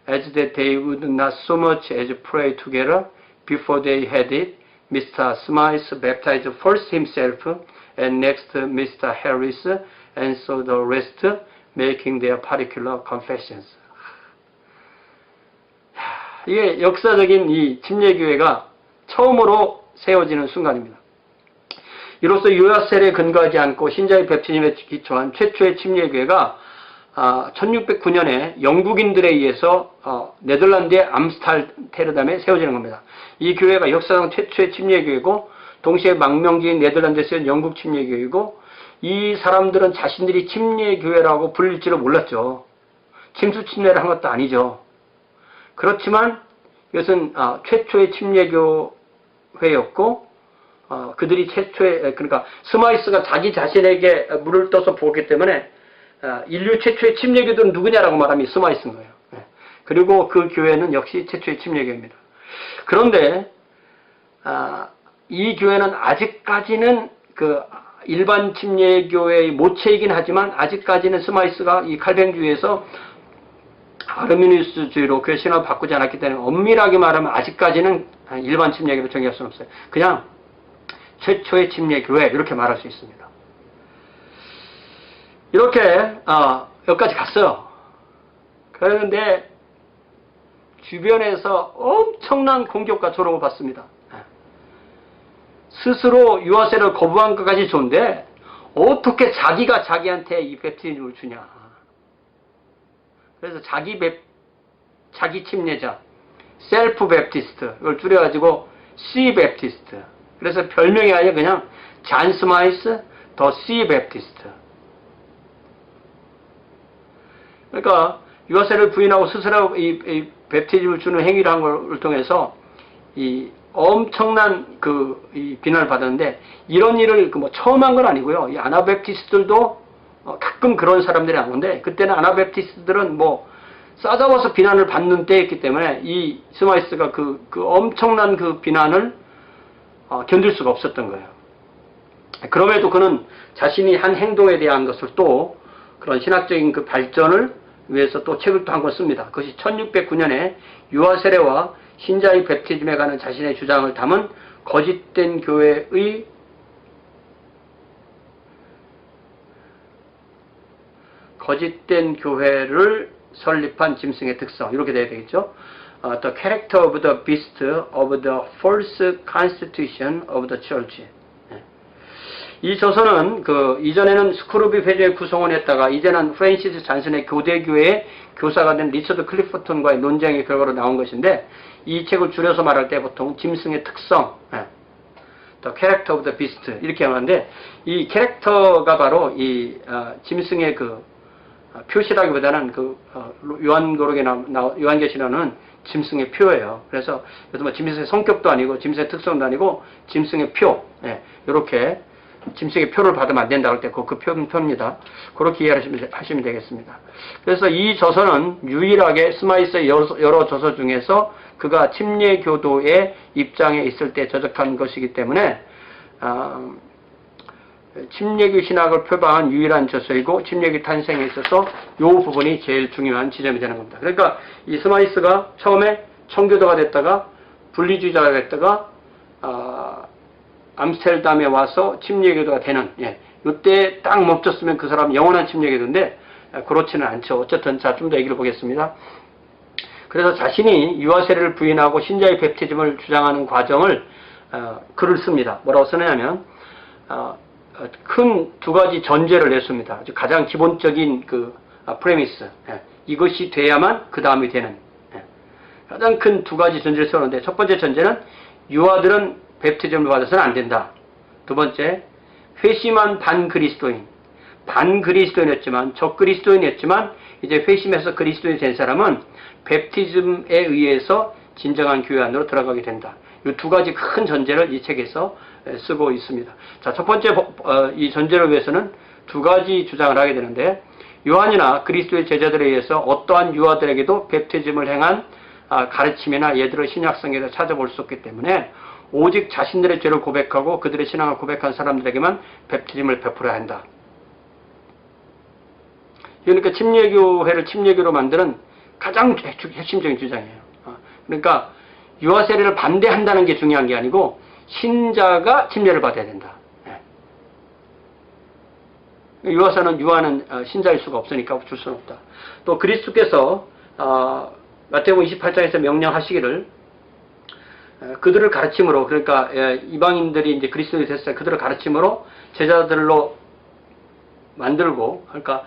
S1: as that they would not so much as pray together before they had it. Mr. Smythe baptized first himself, and next Mr. Harris, and so the rest making their particular confessions. 이게 역사적인 이 침례교회가 처음으로 세워지는 순간입니다. 이로써 유아세례에 근거하지 않고 신자의 베프티즘에 기초한 최초의 침례교회가 1609년에 영국인들에 의해서 네덜란드의 암스테르담에 세워지는 겁니다. 이 교회가 역사상 최초의 침례교회고 동시에 망명지인 네덜란드에서 영국 침례교회이고 이 사람들은 자신들이 침례교회라고 불릴지를 몰랐죠. 침수 침례를 한 것도 아니죠. 그렇지만 이것은 최초의 침례교회였고 그들이 최초의 그러니까 스마이스가 자기 자신에게 물을 떠서 부었기 때문에 인류 최초의 침례교도는 누구냐라고 말하면 스마이스인 거예요. 그리고 그 교회는 역시 최초의 침례교회입니다. 그런데 이 교회는 아직까지는 그 일반 침례교회의 모체이긴 하지만 아직까지는 스마이스가 이 칼뱅주의에서 아르미니우스주의로 그 신앙을 바꾸지 않았기 때문에 엄밀하게 말하면 아직까지는 일반 침례교회로 정의할 수는 없어요. 그냥 최초의 침례교회 이렇게 말할 수 있습니다. 이렇게 여기까지 갔어요. 그런데 주변에서 엄청난 공격과 조롱을 받습니다. 스스로 유아세를 거부한 것까지 좋은데 어떻게 자기가 자기한테 이 베프티즘을 주냐. 그래서 자기 침례자 셀프 베프티스트 이걸 줄여가지고 C 베프티스트. 그래서 별명이 아니라 그냥 잔 스마이스 더 C 베프티스트. 그러니까 유아세를 부인하고 스스로 이 베프티즘을 주는 행위를 한 걸 통해서 이 엄청난 이 비난을 받았는데 이런 일을 뭐 처음 한 건 아니고요. 이 아나베프티스트들도 가끔 그런 사람들이 나오는데 그때는 아나베프티스트들은 뭐 싸잡아서 비난을 받는 때였기 때문에 이 스마이스가 그 엄청난 그 비난을 견딜 수가 없었던 거예요. 그럼에도 그는 자신이 한 행동에 대한 것을 또 그런 신학적인 그 발전을 위해서 또 책을 또 한 권 씁니다. 그것이 1609년에 유아세례와 신자의 베프티즘에 관한 자신의 주장을 담은 거짓된 교회를 설립한 짐승의 특성 이렇게 돼야 되겠죠. The character of the beast of the false constitution of the church. 이 저서는 이전에는 스크루비 회중의 구성원 했다가 이제는 프랜시스 잔슨의 교대교회의 교사가 된 리처드 클리프턴과의 논쟁의 결과로 나온 것인데, 이 책을 줄여서 말할 때 보통 짐승의 특성, The Character of the Beast 이렇게 하는데, 이 캐릭터가 바로 이 짐승의 표시라기보다는 요한계시라는 짐승의 표예요. 그래서 뭐 짐승의 성격도 아니고 짐승의 특성도 아니고 짐승의 표, 이렇게 짐승의 표를 받으면 안 된다고 할 때 그 표입니다. 그렇게 이해하시면 되겠습니다. 그래서 이 저서는 유일하게 스마이스의 여러 저서 중에서 그가 침례교도의 입장에 있을 때 저작한 것이기 때문에 침례교 신학을 표방한 유일한 저서이고, 침례교 탄생에 있어서 이 부분이 제일 중요한 지점이 되는 겁니다. 그러니까 이 스마이스가 처음에 청교도가 됐다가 분리주의자가 됐다가 암스테르담에 와서 침례교도가 되는, 이때 딱 멈췄으면 그 사람은 영원한 침례교도인데 그렇지는 않죠. 어쨌든 좀 더 얘기를 보겠습니다. 그래서 자신이 유아 세례를 부인하고 신자의 베프티즘을 주장하는 과정을 글을 씁니다. 뭐라고 쓰느냐면 큰 두 가지 전제를 냈습니다. 가장 기본적인 프레미스, 이것이 돼야만 그 다음이 되는, 가장 큰 두 가지 전제를 썼는데, 첫 번째 전제는 유아들은 베프티즘을 받아서는 안 된다. 두 번째, 회심한 반그리스도인이었지만 적그리스도인이었지만 이제 회심해서 그리스도인이 된 사람은 베프티즘에 의해서 진정한 교회 안으로 들어가게 된다. 이 두 가지 큰 전제를 이 책에서 쓰고 있습니다. 자, 첫 번째 이 전제를 위해서는 두 가지 주장을 하게 되는데, 요한이나 그리스도의 제자들에 의해서 어떠한 유아들에게도 베프티즘을 행한 가르침이나 예들을 신약성에서 찾아볼 수 없기 때문에 오직 자신들의 죄를 고백하고 그들의 신앙을 고백한 사람들에게만 베프티즘을 베풀어야 한다. 그러니까 침례교회를 침례교로 만드는 가장 핵심적인 주장이에요. 그러니까 유아 세례를 반대한다는 게 중요한 게 아니고 신자가 침례를 받아야 된다. 유아는 신자일 수가 없으니까 줄 수는 없다. 또 그리스도께서 마태복음 28장에서 명령하시기를 그들을 가르침으로, 그러니까 이방인들이 이제 그리스도인이 됐어요. 그들을 가르침으로 제자들로 만들고, 그러니까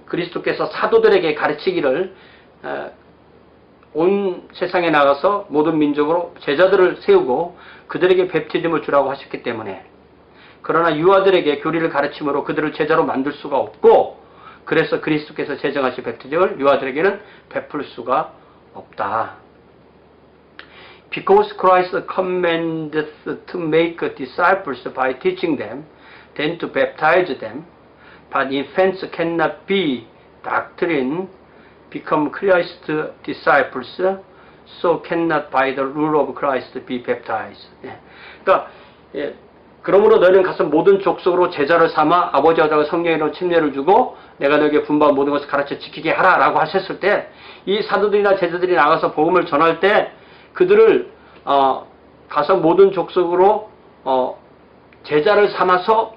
S1: 그리스도께서 사도들에게 가르치기를 온 세상에 나가서 모든 민족으로 제자들을 세우고 그들에게 베프티즘을 주라고 하셨기 때문에, 그러나 유아들에게 교리를 가르침으로 그들을 제자로 만들 수가 없고, 그래서 그리스도께서 제정하신 베프티즘을 유아들에게는 베풀 수가 없다. Because Christ commandeth to make disciples by teaching them, then to baptize them, but infants cannot be doctrine become Christ's disciples, so cannot by the rule of Christ be baptized. 그러니까 그러므로 너희는 가서 모든 족속으로 제자를 삼아 아버지와 아들과 성령으로 침례를 주고 내가 너에게 분부한 모든 것을 가르쳐 지키게 하라라고 하셨을 때, 이 사도들이나 제자들이 나가서 복음을 전할 때 그들을 가서 모든 족속으로 제자를 삼아서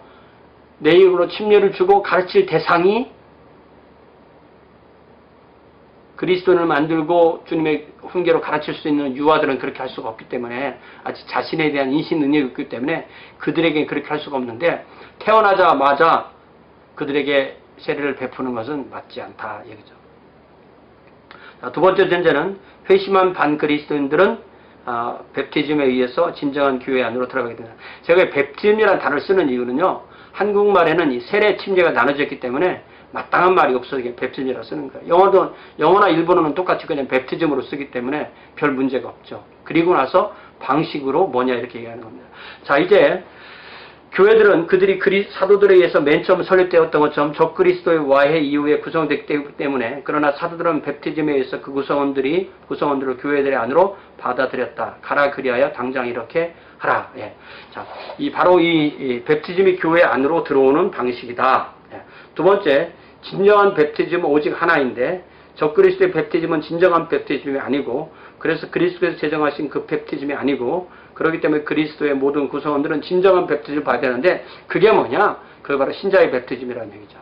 S1: 내 이름으로 침례를 주고 가르칠 대상이 그리스도인을 만들고 주님의 훈계로 가르칠 수 있는 유아들은 그렇게 할 수가 없기 때문에, 아직 자신에 대한 인식 능력이 없기 때문에 그들에게 그렇게 할 수가 없는데, 태어나자마자 그들에게 세례를 베푸는 것은 맞지 않다 얘기죠. 두 번째 전제는 회심한 반그리스도인들은 베프티즘에 의해서 진정한 교회 안으로 들어가게 된다. 제가 베프티즘이라는 단어를 쓰는 이유는요, 한국말에는 이 세례 침례가 나눠졌기 때문에 마땅한 말이 없어서 그냥 베프티즘이라고 쓰는 거예요. 영어나 일본어는 똑같이 그냥 베프티즘으로 쓰기 때문에 별 문제가 없죠. 그리고 나서 방식으로 뭐냐 이렇게 얘기하는 겁니다. 자, 이제 교회들은 그들이 사도들에 의해서 맨 처음 설립되었던 것처럼 적그리스도의 와해 이후에 구성됐기 때문에, 그러나 사도들은 베프티즘에 의해서 그 구성원들을 교회들의 안으로 받아들였다. 가라 그리하여 당장 이렇게 하라. 자, 바로 이 베프티즘이 교회 안으로 들어오는 방식이다. 두 번째, 진정한 베프티즘은 오직 하나인데 적그리스도의 베프티즘은 진정한 베프티즘이 아니고, 그래서 그리스도께서 제정하신 그 베프티즘이 아니고, 그렇기 때문에 그리스도의 모든 구성원들은 진정한 베프티즘을 받아야 되는데, 그게 뭐냐? 그게 바로 신자의 베프티즘이라는 얘기죠.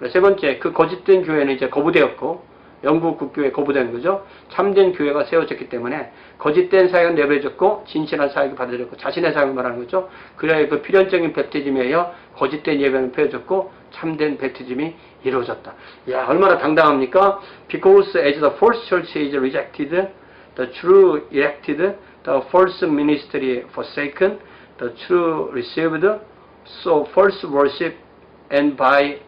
S1: 세 번째, 그 거짓된 교회는 이제 거부되었고, 영국 국교에 거부된 거죠. 참된 교회가 세워졌기 때문에 거짓된 사역은 내버려졌고 진실한 사역이 받아들였고 자신의 사역을 말하는 거죠. 그래야 그 필연적인 베프티즘에 의하여 거짓된 예배는 펴졌고 참된 베프티즘이 이루어졌다. 야, 얼마나 당당합니까? Because as the false church is rejected, the true erected, the false ministry forsaken, the true received, so false worship and by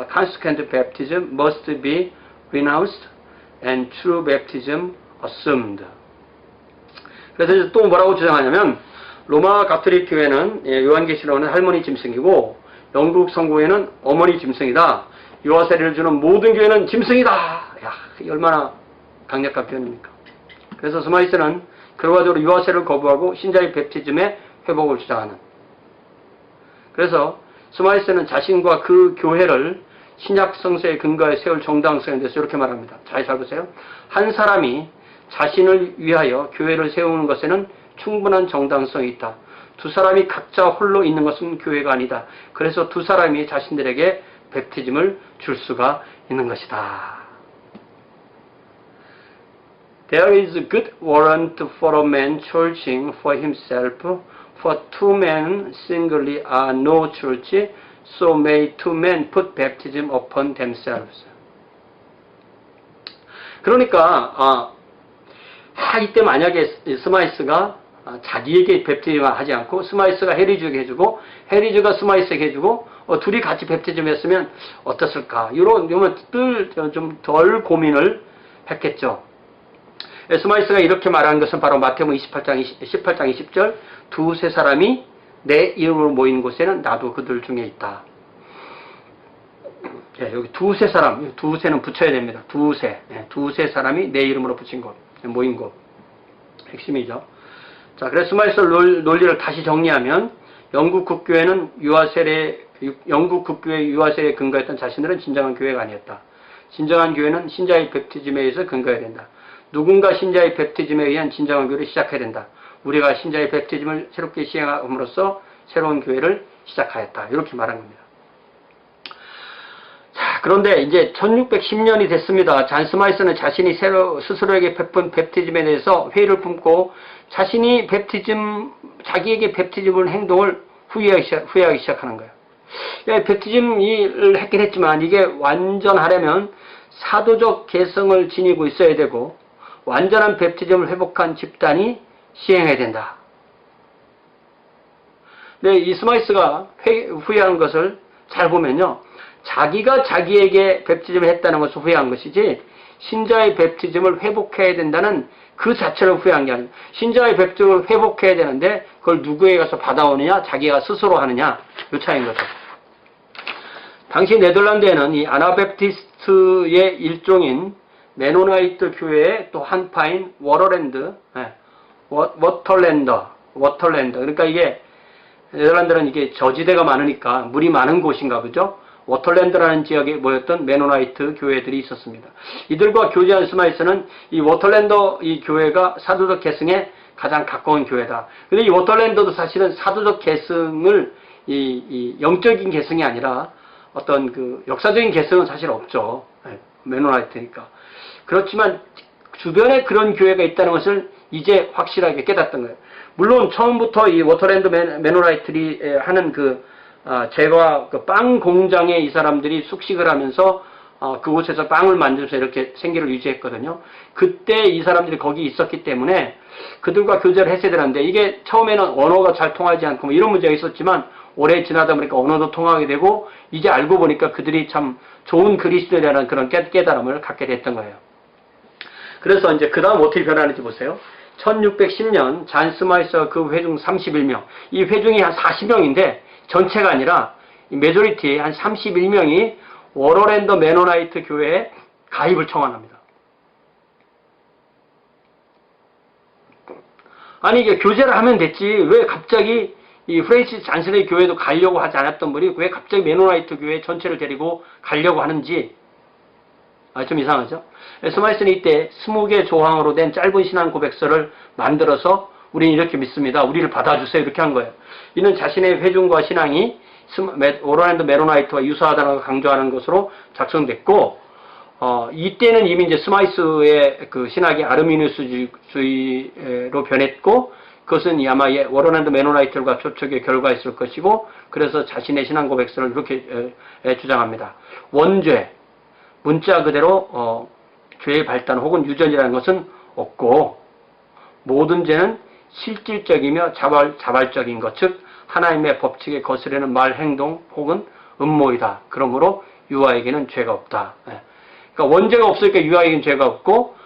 S1: consequent baptism must be renounced and true baptism assumed. 그래서 또 뭐라고 주장하냐면 로마 가톨릭 교회는 요한계시록은 할머니 짐승이고 영국 성교회는 어머니 짐승이다. 유아 세례를 주는 모든 교회는 짐승이다. 야, 얼마나 강력한 표현입니까? 그래서 스마이스는 결과적으로 유아 세례를 거부하고 신자의 베프티즘의 회복을 주장하는. 그래서 스마이스는 자신과 그 교회를 신약 성서의 근거에 세울 정당성에 대해서 이렇게 말합니다. 잘 보세요. 한 사람이 자신을 위하여 교회를 세우는 것에는 충분한 정당성이 있다. 두 사람이 각자 홀로 있는 것은 교회가 아니다. 그래서 두 사람이 자신들에게 베프티즘을 줄 수가 있는 것이다. There is a good warrant for a man churching for himself, for two men singly are no church, so may two men put baptism upon themselves. 그러니까 이때 만약에 스마이스가 자기에게 베프티즘을 하지 않고 스마이스가 해리주에게 해주고 해리주가 스마이스에게 해주고 둘이 같이 베프티즘 했으면 어땠을까? 이런 좀 덜 고민을 했겠죠. 스마이스가 이렇게 말한 것은 바로 마태복음 18장 20절 두세 사람이 내 이름으로 모인 곳에는 나도 그들 중에 있다. 여기 두세 사람, 두세는 붙여야 됩니다. 두세 사람이 내 이름으로 붙인 곳, 모인 곳. 핵심이죠. 자, 그래서 스마이스 논리를 다시 정리하면 영국 국교회 유아세례에 근거했던 자신들은 진정한 교회가 아니었다. 진정한 교회는 신자의 베프티즘에 의해서 근거해야 된다. 누군가 신자의 베프티즘에 의한 진정한 교회를 시작해야 된다. 우리가 신자의 베프티즘을 새롭게 시행함으로써 새로운 교회를 시작하였다. 이렇게 말한 겁니다. 자, 그런데 이제 1610년이 됐습니다. 잔 스마이스는 자신이 스스로에게 베푼 베프티즘에 대해서 회의를 품고 자신이 자기에게 베프티즘을 행동을 후회하기 시작하는 거예요. 베프티즘을 했긴 했지만 이게 완전하려면 사도적 개성을 지니고 있어야 되고 완전한 베프티즘을 회복한 집단이 시행해야 된다. 근데 이 스마이스가 후회한 것을 잘 보면요. 자기가 자기에게 베프티즘을 했다는 것을 후회한 것이지 신자의 베프티즘을 회복해야 된다는 그 자체를 후회한 게 아니에요. 신자의 베프티즘을 회복해야 되는데 그걸 누구에게 가서 받아오느냐 자기가 스스로 하느냐 이 차이인 거죠. 당시 네덜란드에는 이 아나베프티스트의 일종인 메노나이트 교회의 또 한파인 워터랜더. 그러니까 이게 네덜란드는 이게 저지대가 많으니까 물이 많은 곳인가 보죠. 워털랜드라는 지역에 모였던 메노나이트 교회들이 있었습니다. 이들과 교제한 스마이스는 이 워털랜드 이 교회가 사도적 계승에 가장 가까운 교회다. 근데 이 워털랜드도 사실은 사도적 계승을 이 영적인 계승이 아니라 어떤 그 역사적인 계승은 사실 없죠. 메노나이트니까. 그렇지만 주변에 그런 교회가 있다는 것을 이제 확실하게 깨닫던 거예요. 물론 처음부터 이 워터랜드 메노나이트들이 하는 제과 빵 공장에 이 사람들이 숙식을 하면서 그곳에서 빵을 만들어서 이렇게 생계를 유지했거든요. 그때 이 사람들이 거기 있었기 때문에 그들과 교제를 했어야 되는데 이게 처음에는 언어가 잘 통하지 않고 뭐 이런 문제가 있었지만 오래 지나다 보니까 언어도 통하게 되고 이제 알고 보니까 그들이 참 좋은 그리스도라는 그런 깨달음을 갖게 됐던 거예요. 그래서 이제 그 다음 어떻게 변하는지 보세요. 1610년 잔 스마이스와 그 회중 31명. 이 회중이 한 40명인데 전체가 아니라 메조리티 한 31명이 워터랜드 메노나이트 교회에 가입을 청원합니다. 아니 이게 교제를 하면 됐지 왜 갑자기 이 프랜시스 잔슨의 교회도 가려고 하지 않았던 분이 왜 갑자기 메노나이트 교회 전체를 데리고 가려고 하는지 좀 이상하죠? 스마이스는 이때 20개 조항으로 된 짧은 신앙 고백서를 만들어서 우리는 이렇게 믿습니다. 우리를 받아주세요. 이렇게 한 거예요. 이는 자신의 회중과 신앙이 워터랜드 메노나이트와 유사하다고 강조하는 것으로 작성됐고 이때는 이미 이제 스마이스의 그 신학이 아르미니우스주의로 변했고, 그것은 아마 워런앤드 메노나이트들과 접촉의 결과였을 것이고, 그래서 자신의 신앙 고백서를 이렇게 주장합니다. 원죄, 문자 그대로 죄의 발단 혹은 유전이라는 것은 없고, 모든 죄는 실질적이며 자발적인 것, 즉 하나님의 법칙에 거스르는 말, 행동 혹은 음모이다. 그러므로 유아에게는 죄가 없다. 그러니까 원죄가 없으니까 유아에게는 죄가 없고,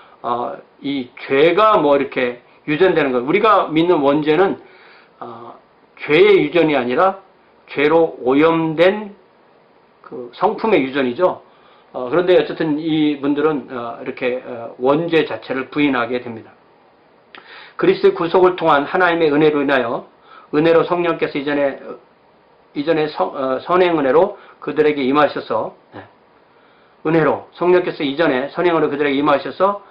S1: 이 죄가 뭐 이렇게 유전되는 것. 우리가 믿는 원죄는 죄의 유전이 아니라 죄로 오염된 그 성품의 유전이죠. 그런데 어쨌든 이분들은 이렇게 원죄 자체를 부인하게 됩니다. 그리스도의 구속을 통한 하나님의 은혜로 인하여 은혜로 성령께서 이전에 선행 은혜로 그들에게 임하셔서 은혜로 성령께서 이전에 선행으로 그들에게 임하셔서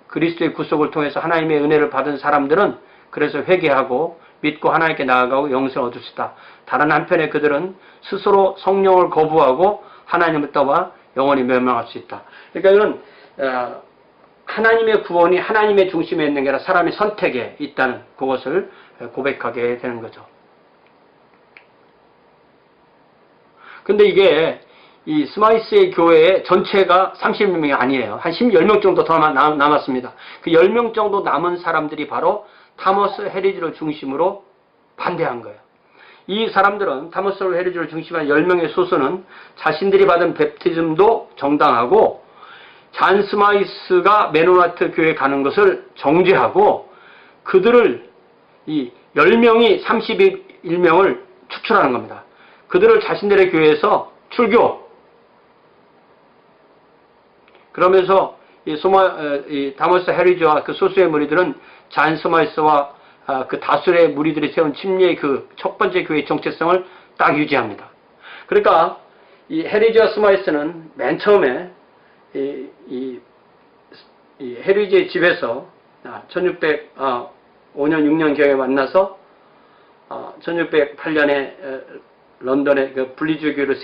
S1: 그리스도의 구속을 통해서 하나님의 은혜를 받은 사람들은 그래서 회개하고 믿고 하나님께 나아가고 영생을 얻을 수 있다. 다른 한편에 그들은 스스로 성령을 거부하고 하나님을 떠나 영원히 멸망할 수 있다. 그러니까 이건 하나님의 구원이 하나님의 중심에 있는 게 아니라 사람의 선택에 있다는 그것을 고백하게 되는 거죠. 근데 이게 이 스마이스의 교회 전체가 30명이 아니에요. 한 10명 정도 더 남았습니다. 그 10명 정도 남은 사람들이 바로 타머스 헤리지를 중심으로 반대한 거예요. 이 사람들은 타머스 헤리지를 중심한 10명의 소수는 자신들이 받은 뵙티즘도 정당하고 잔 스마이스가 메노나이트 교회에 가는 것을 정죄하고 그들을 이 10명이 31명을 추출하는 겁니다. 그들을 자신들의 교회에서 출교. 그러면서 이 타머스 헤리지와 그 소수의 무리들은 잔 스마이스와 그 다수의 무리들이 세운 침례의 그 첫 번째 교회의 정체성을 딱 유지합니다. 그러니까 이 헤리지와 스마이스는 맨 처음에 이 헤리지의 집에서 1605년 6년경에 만나서 1608년에 런던에 그 분리주의교회를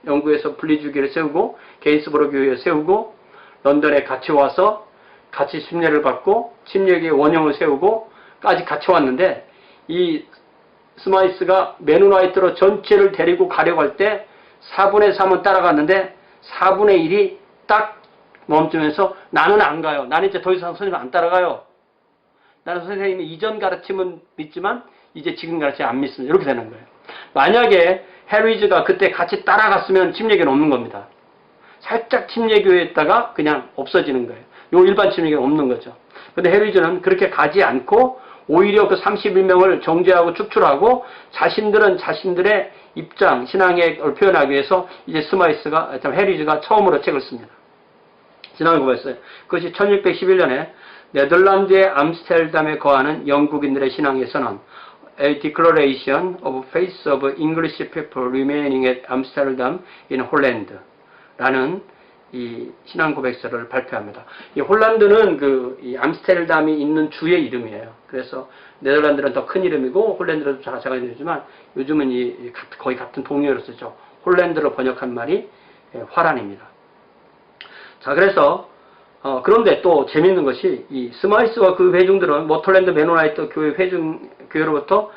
S1: 영국에서 분리주의교회를 세우고 게인스버러 교회를 세우고 런던에 같이 와서 같이 침례를 받고 침례교회 원형을 세우고까지 같이 왔는데 이 스마이스가 메노나이트로 전체를 데리고 가려고 할 때 4분의 3은 따라갔는데 4분의 1이 딱 멈추면서 나는 안 가요. 나는 이제 더 이상 선생님 안 따라가요. 나는 선생님이 이전 가르침은 믿지만 이제 지금 가르침 안 믿습니다. 이렇게 되는 거예요. 만약에 헤리지가 그때 같이 따라갔으면 침례교는 없는 겁니다. 살짝 침례교회에다가 그냥 없어지는 거예요. 요 일반 침례교는 없는 거죠. 근데 헤리지는 그렇게 가지 않고 오히려 그 31명을 정죄하고 축출하고 자신들은 자신들의 입장, 신앙을 표현하기 위해서 이제 헤리지가 처음으로 책을 씁니다. 지난번에 보였어요. 그것이 1611년에 네덜란드의 암스테르담에 거하는 영국인들의 신앙의 선언, A Declaration of Faith of English People Remaining at Amsterdam in Holland 라는 이 신앙 고백서를 발표합니다. 이 홀란드는 이 암스테르담이 있는 주의 이름이에요. 그래서 네덜란드는 더 큰 이름이고 홀란드는 작은 이름이지만 요즘은 거의 같은 동료로 쓰죠. 홀란드로 번역한 말이 화란입니다. 자, 그래서 그런데 또 재밌는 것이 이 스마이스와 그 회중들은 모틀랜드 메노나이트 교회로부터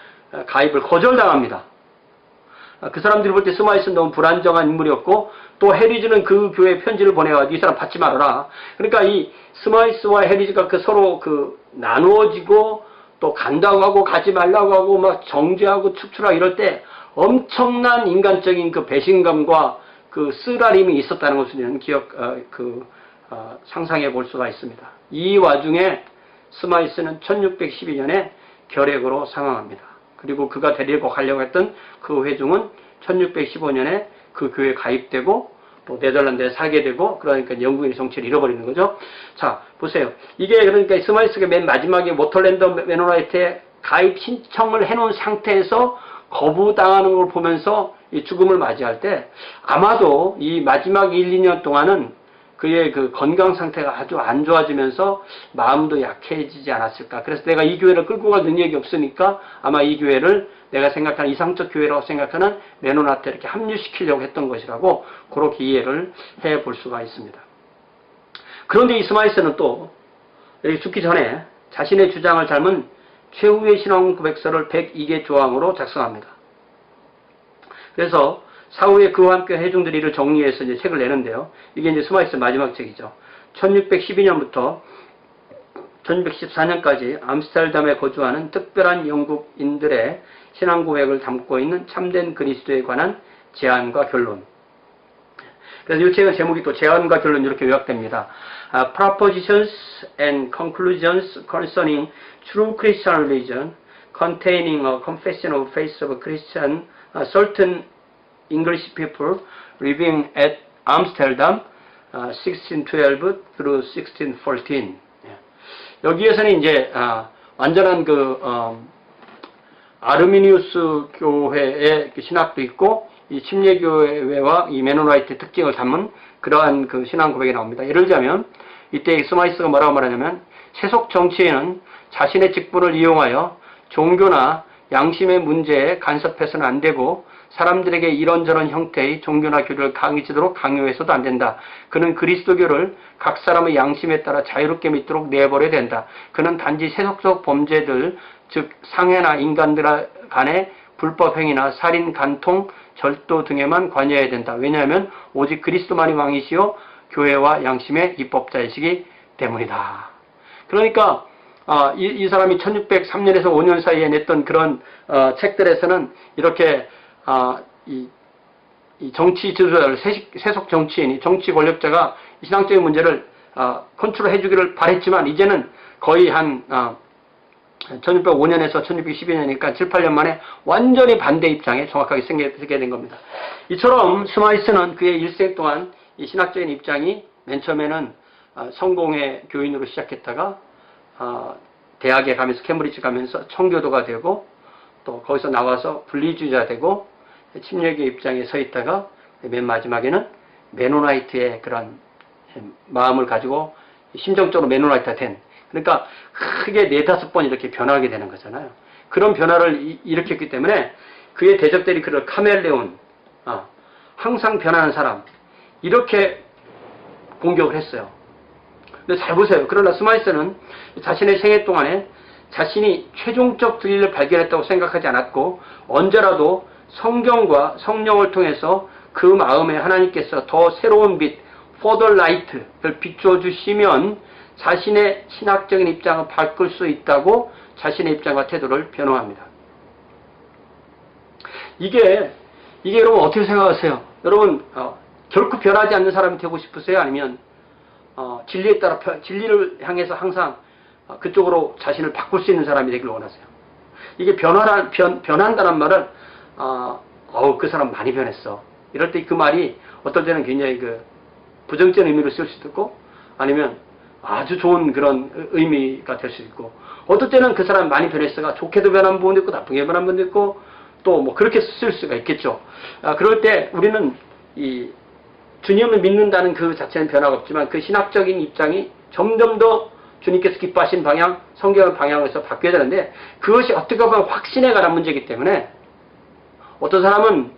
S1: 가입을 거절당합니다. 그 사람들이 볼 때 스마이스는 너무 불안정한 인물이었고 또 헤리지는 그 교회에 편지를 보내가지고 이 사람 받지 말아라. 그러니까 이 스마이스와 헤리지가 서로 나누어지고 또 간다고 하고 가지 말라고 하고 막 정죄하고 축출하고 이럴 때 엄청난 인간적인 그 배신감과 그 쓰라림이 있었다는 것을 상상해 볼 수가 있습니다. 이 와중에 스마이스는 1612년에 결핵으로 사망합니다. 그리고 그가 데리고 가려고 했던 그 회중은 1615년에 그 교회에 가입되고 또 네덜란드에 살게 되고 그러니까 영국인의 정체를 잃어버리는 거죠. 자, 보세요. 이게 그러니까 스마이스가 맨 마지막에 모틀랜드 메노나이트에 가입 신청을 해놓은 상태에서 거부당하는 걸 보면서 이 죽음을 맞이할 때 아마도 이 마지막 1, 2년 동안은 그의 그 건강 상태가 아주 안 좋아지면서 마음도 약해지지 않았을까. 그래서 내가 이 교회를 끌고 갈 능력이 없으니까 아마 이 교회를 내가 생각하는 이상적 교회라고 생각하는 메노나트에 이렇게 합류시키려고 했던 것이라고 그렇게 이해를 해 볼 수가 있습니다. 그런데 이 스마이스는 또 여기 죽기 전에 자신의 주장을 담은 최후의 신앙 고백서를 102개 조항으로 작성합니다. 그래서 사후에 그와 함께 회중들이 이를 정리해서 이제 책을 내는데요. 이게 이제 스마이스 마지막 책이죠. 1612년부터 1614년까지 암스테르담에 거주하는 특별한 영국인들의 신앙 고백을 담고 있는 참된 그리스도에 관한 제안과 결론. 그래서 이 책은 제목이 또 제안과 결론 이렇게 요약됩니다. Propositions and Conclusions Concerning True Christian Religion Containing a Confession of Faith of Christian Certain English People Living at Amsterdam 1612 through 1614. 여기에서는 이제 완전한 그 아르미니우스 교회의 신학도 있고 이 침례교회와 이 메노나이트의 특징을 담은 그러한 그 신앙 고백이 나옵니다. 예를 들자면 이때 스마이스가 뭐라고 말하냐면 세속 정치에는 자신의 직분을 이용하여 종교나 양심의 문제에 간섭해서는 안 되고 사람들에게 이런저런 형태의 종교나 교리를 강요치도록 강요해서도 안 된다. 그는 그리스도교를 각 사람의 양심에 따라 자유롭게 믿도록 내버려야 된다. 그는 단지 세속적 범죄들, 즉 상해나 인간들 간의 불법 행위나 살인, 간통, 절도 등에만 관여해야 된다. 왜냐하면 오직 그리스도만이 왕이시요 교회와 양심의 입법자이시기 때문이다. 그러니까 이 사람이 1603년에서 5년 사이에 냈던 그런 책들에서는 이렇게 이 정치 지도자들, 세속 정치인이, 정치 권력자가 신앙적인 문제를 컨트롤 해주기를 바랬지만 이제는 거의 한 1605년에서 1612년이니까 7, 8년 만에 완전히 반대 입장에 정확하게 서게 된 겁니다. 이처럼 스마이스는 그의 일생 동안 이 신학적인 입장이 맨 처음에는 성공회 교인으로 시작했다가 대학에 가면서 캠브리지 가면서 청교도가 되고 또 거기서 나와서 분리주의자 되고 침례교 입장에 서 있다가 맨 마지막에는 메노나이트의 그런 마음을 가지고 심정적으로 메노나이트가 된, 그러니까 크게 4-5번 이렇게 변하게 되는 거잖아요. 그런 변화를 일으켰기 때문에 그의 대적들이 그를 카멜레온, 항상 변하는 사람, 이렇게 공격을 했어요. 근데 잘 보세요. 그러나 스마이스는 자신의 생애 동안에 자신이 최종적 진리를 발견했다고 생각하지 않았고 언제라도 성경과 성령을 통해서 그 마음에 하나님께서 더 새로운 빛, further light를 비춰주시면 자신의 신학적인 입장을 바꿀 수 있다고 자신의 입장과 태도를 변호합니다. 이게 여러분 어떻게 생각하세요? 여러분 결코 변하지 않는 사람이 되고 싶으세요? 아니면 진리에 따라 진리를 향해서 항상 그쪽으로 자신을 바꿀 수 있는 사람이 되길 원하세요? 이게 변한다는 말을 그 사람 많이 변했어, 이럴 때 그 말이 어떨 때는 굉장히 그 부정적인 의미로 쓸 수도 있고 아니면 아주 좋은 그런 의미가 될 수도 있고, 어떨 때는 그 사람 많이 변했어가 좋게도 변한 부분도 있고 나쁘게 변한 부분도 있고 또 뭐 그렇게 쓸 수가 있겠죠. 그럴 때 우리는 이 주님을 믿는다는 그 자체는 변화가 없지만 그 신학적인 입장이 점점 더 주님께서 기뻐하신 방향, 성경의 방향에서 바뀌어야 되는데 그것이 어떻게 보면 확신에 관한 문제이기 때문에 어떤 사람은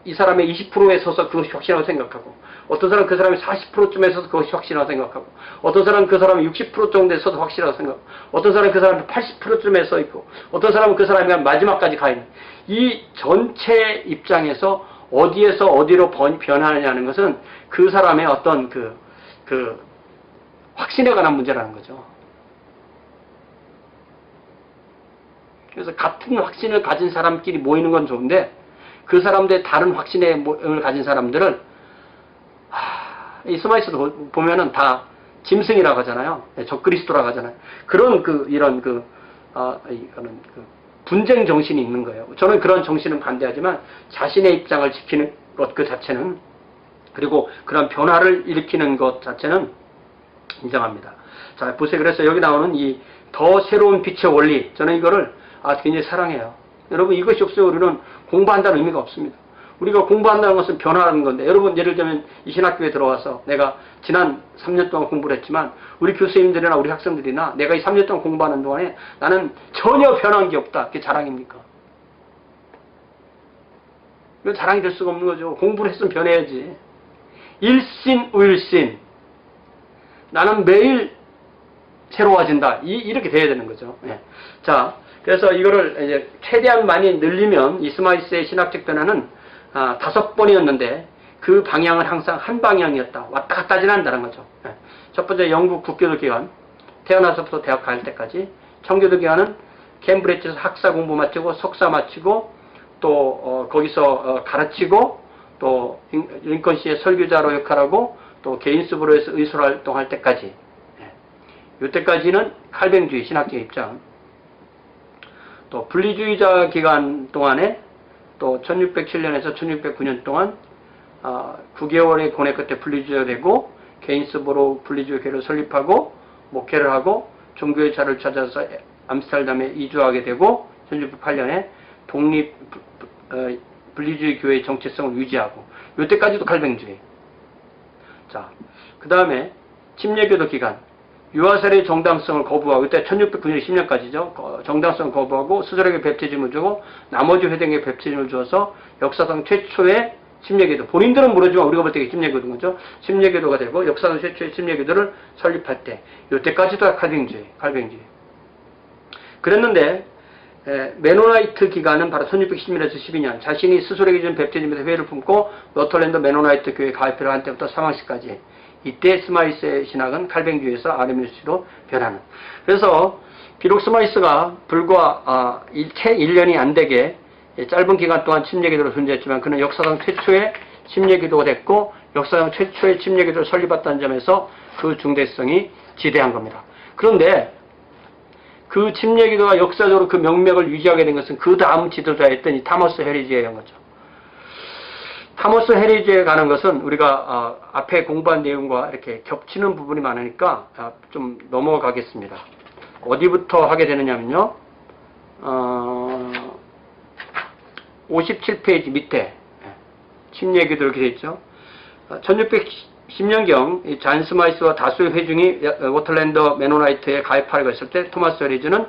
S1: 이 사람의 20%에 서서 그것이 확신이라고 생각하고 어떤 사람은 그 사람이 40%쯤에 서서 그것이 확신이라고 생각하고 어떤 사람은 그 사람이 60% 정도에 서서 확신이라고 생각하고 어떤 사람은 그 사람이 80%쯤에 서 있고 어떤 사람은 그 사람이 마지막까지 가 있는, 이 전체 입장에서 어디에서 어디로 변하느냐는 것은 그 사람의 어떤 그 확신에 관한 문제라는 거죠. 그래서 같은 확신을 가진 사람끼리 모이는 건 좋은데 그 사람들의 다른 확신을 가진 사람들을 이 스마이스도 보면은 다 짐승이라고 하잖아요. 적그리스도라고 하잖아요. 그런 이런 분쟁 정신이 있는 거예요. 저는 그런 정신은 반대하지만 자신의 입장을 지키는 것 그 자체는, 그리고 그런 변화를 일으키는 것 자체는 인정합니다. 자, 보세요. 그래서 여기 나오는 이 더 새로운 빛의 원리, 저는 이거를 굉장히 사랑해요. 여러분 이것이 없어요 우리는 공부한다는 의미가 없습니다. 우리가 공부한다는 것은 변화하는 건데, 여러분 예를 들면 이 신학교에 들어와서 내가 지난 3년 동안 공부를 했지만 우리 교수님들이나 우리 학생들이나 내가 이 3년 동안 공부하는 동안에 나는 전혀 변한 게 없다. 그게 자랑입니까? 이건 자랑이 될 수가 없는 거죠. 공부를 했으면 변해야지. 일신우일신. 나는 매일 새로워진다. 이렇게 돼야 되는 거죠. 예. 자, 그래서 이거를 이제 최대한 많이 늘리면 이 스마이스의 신학적 변화는 5번이었는데 그 방향은 항상 한 방향이었다. 왔다 갔다 하진 않는다는 거죠. 예. 첫 번째 영국 국교도 기간, 태어나서부터 대학 갈 때까지. 청교도 기간은 캠브리지에서 학사 공부 마치고 석사 마치고 또 거기서 가르치고 또 링컨시의 설교자로 역할하고 또 게인스보로에서 의술 활동할 때까지. 예. 이때까지는 칼뱅주의 신학적 입장. 또 분리주의자 기간 동안에 또 1607년에서 1609년 동안 9개월의 고뇌 끝에 분리주의가 되고 게인스보로 분리주의 교회를 설립하고 목회를 하고 종교의 자를 찾아서 암스테르담에 이주하게 되고 1608년에 독립 분리주의 교회의 정체성을 유지하고 이때까지도 칼뱅주의. 자, 그 다음에 침례교도 기간, 유아세례의 정당성을 거부하고, 이때 1609년 10년까지죠. 정당성을 거부하고 스스로에게 뵙티즘을 주고 나머지 회당에 뵙티즘을 주어서 역사상 최초의 침례교도, 본인들은 모르지만 우리가 볼 때 침례교도인 거죠. 침례교도가 되고 역사상 최초의 침례교도를 설립할 때 이때까지도 칼뱅주의. 그랬는데 메노나이트 기간은 바로 1611년에서 12년, 자신이 스스로에게 준 뵙티즘에서 회의를 품고 노털랜드 메노나이트 교회에 가입을 한 때부터 사망 시까지, 이때 스마이스의 신학은 칼뱅주의에서 아르미니스로 변하는. 그래서 비록 스마이스가 불과 채 1년이 안 되게 짧은 기간 동안 침례기도로 존재했지만 그는 역사상 최초의 침례기도가 됐고 역사상 최초의 침례기도를 설립했다는 점에서 그 중대성이 지대한 겁니다. 그런데 그 침례기도가 역사적으로 그 명맥을 유지하게 된 것은 그 다음 지도자였던 이 타머스 헤리지에 의한 거죠. 타머스 헤리지에 가는 것은 우리가 앞에 공부한 내용과 이렇게 겹치는 부분이 많으니까 좀 넘어가겠습니다. 어디부터 하게 되느냐면요. 57페이지 밑에 침례기도 이렇게 되어 있죠. 1610년경 잔 스마이스와 다수의 회중이 워틀랜드 메노나이트에 가입하려고 했을 때 토마스 헤리즈는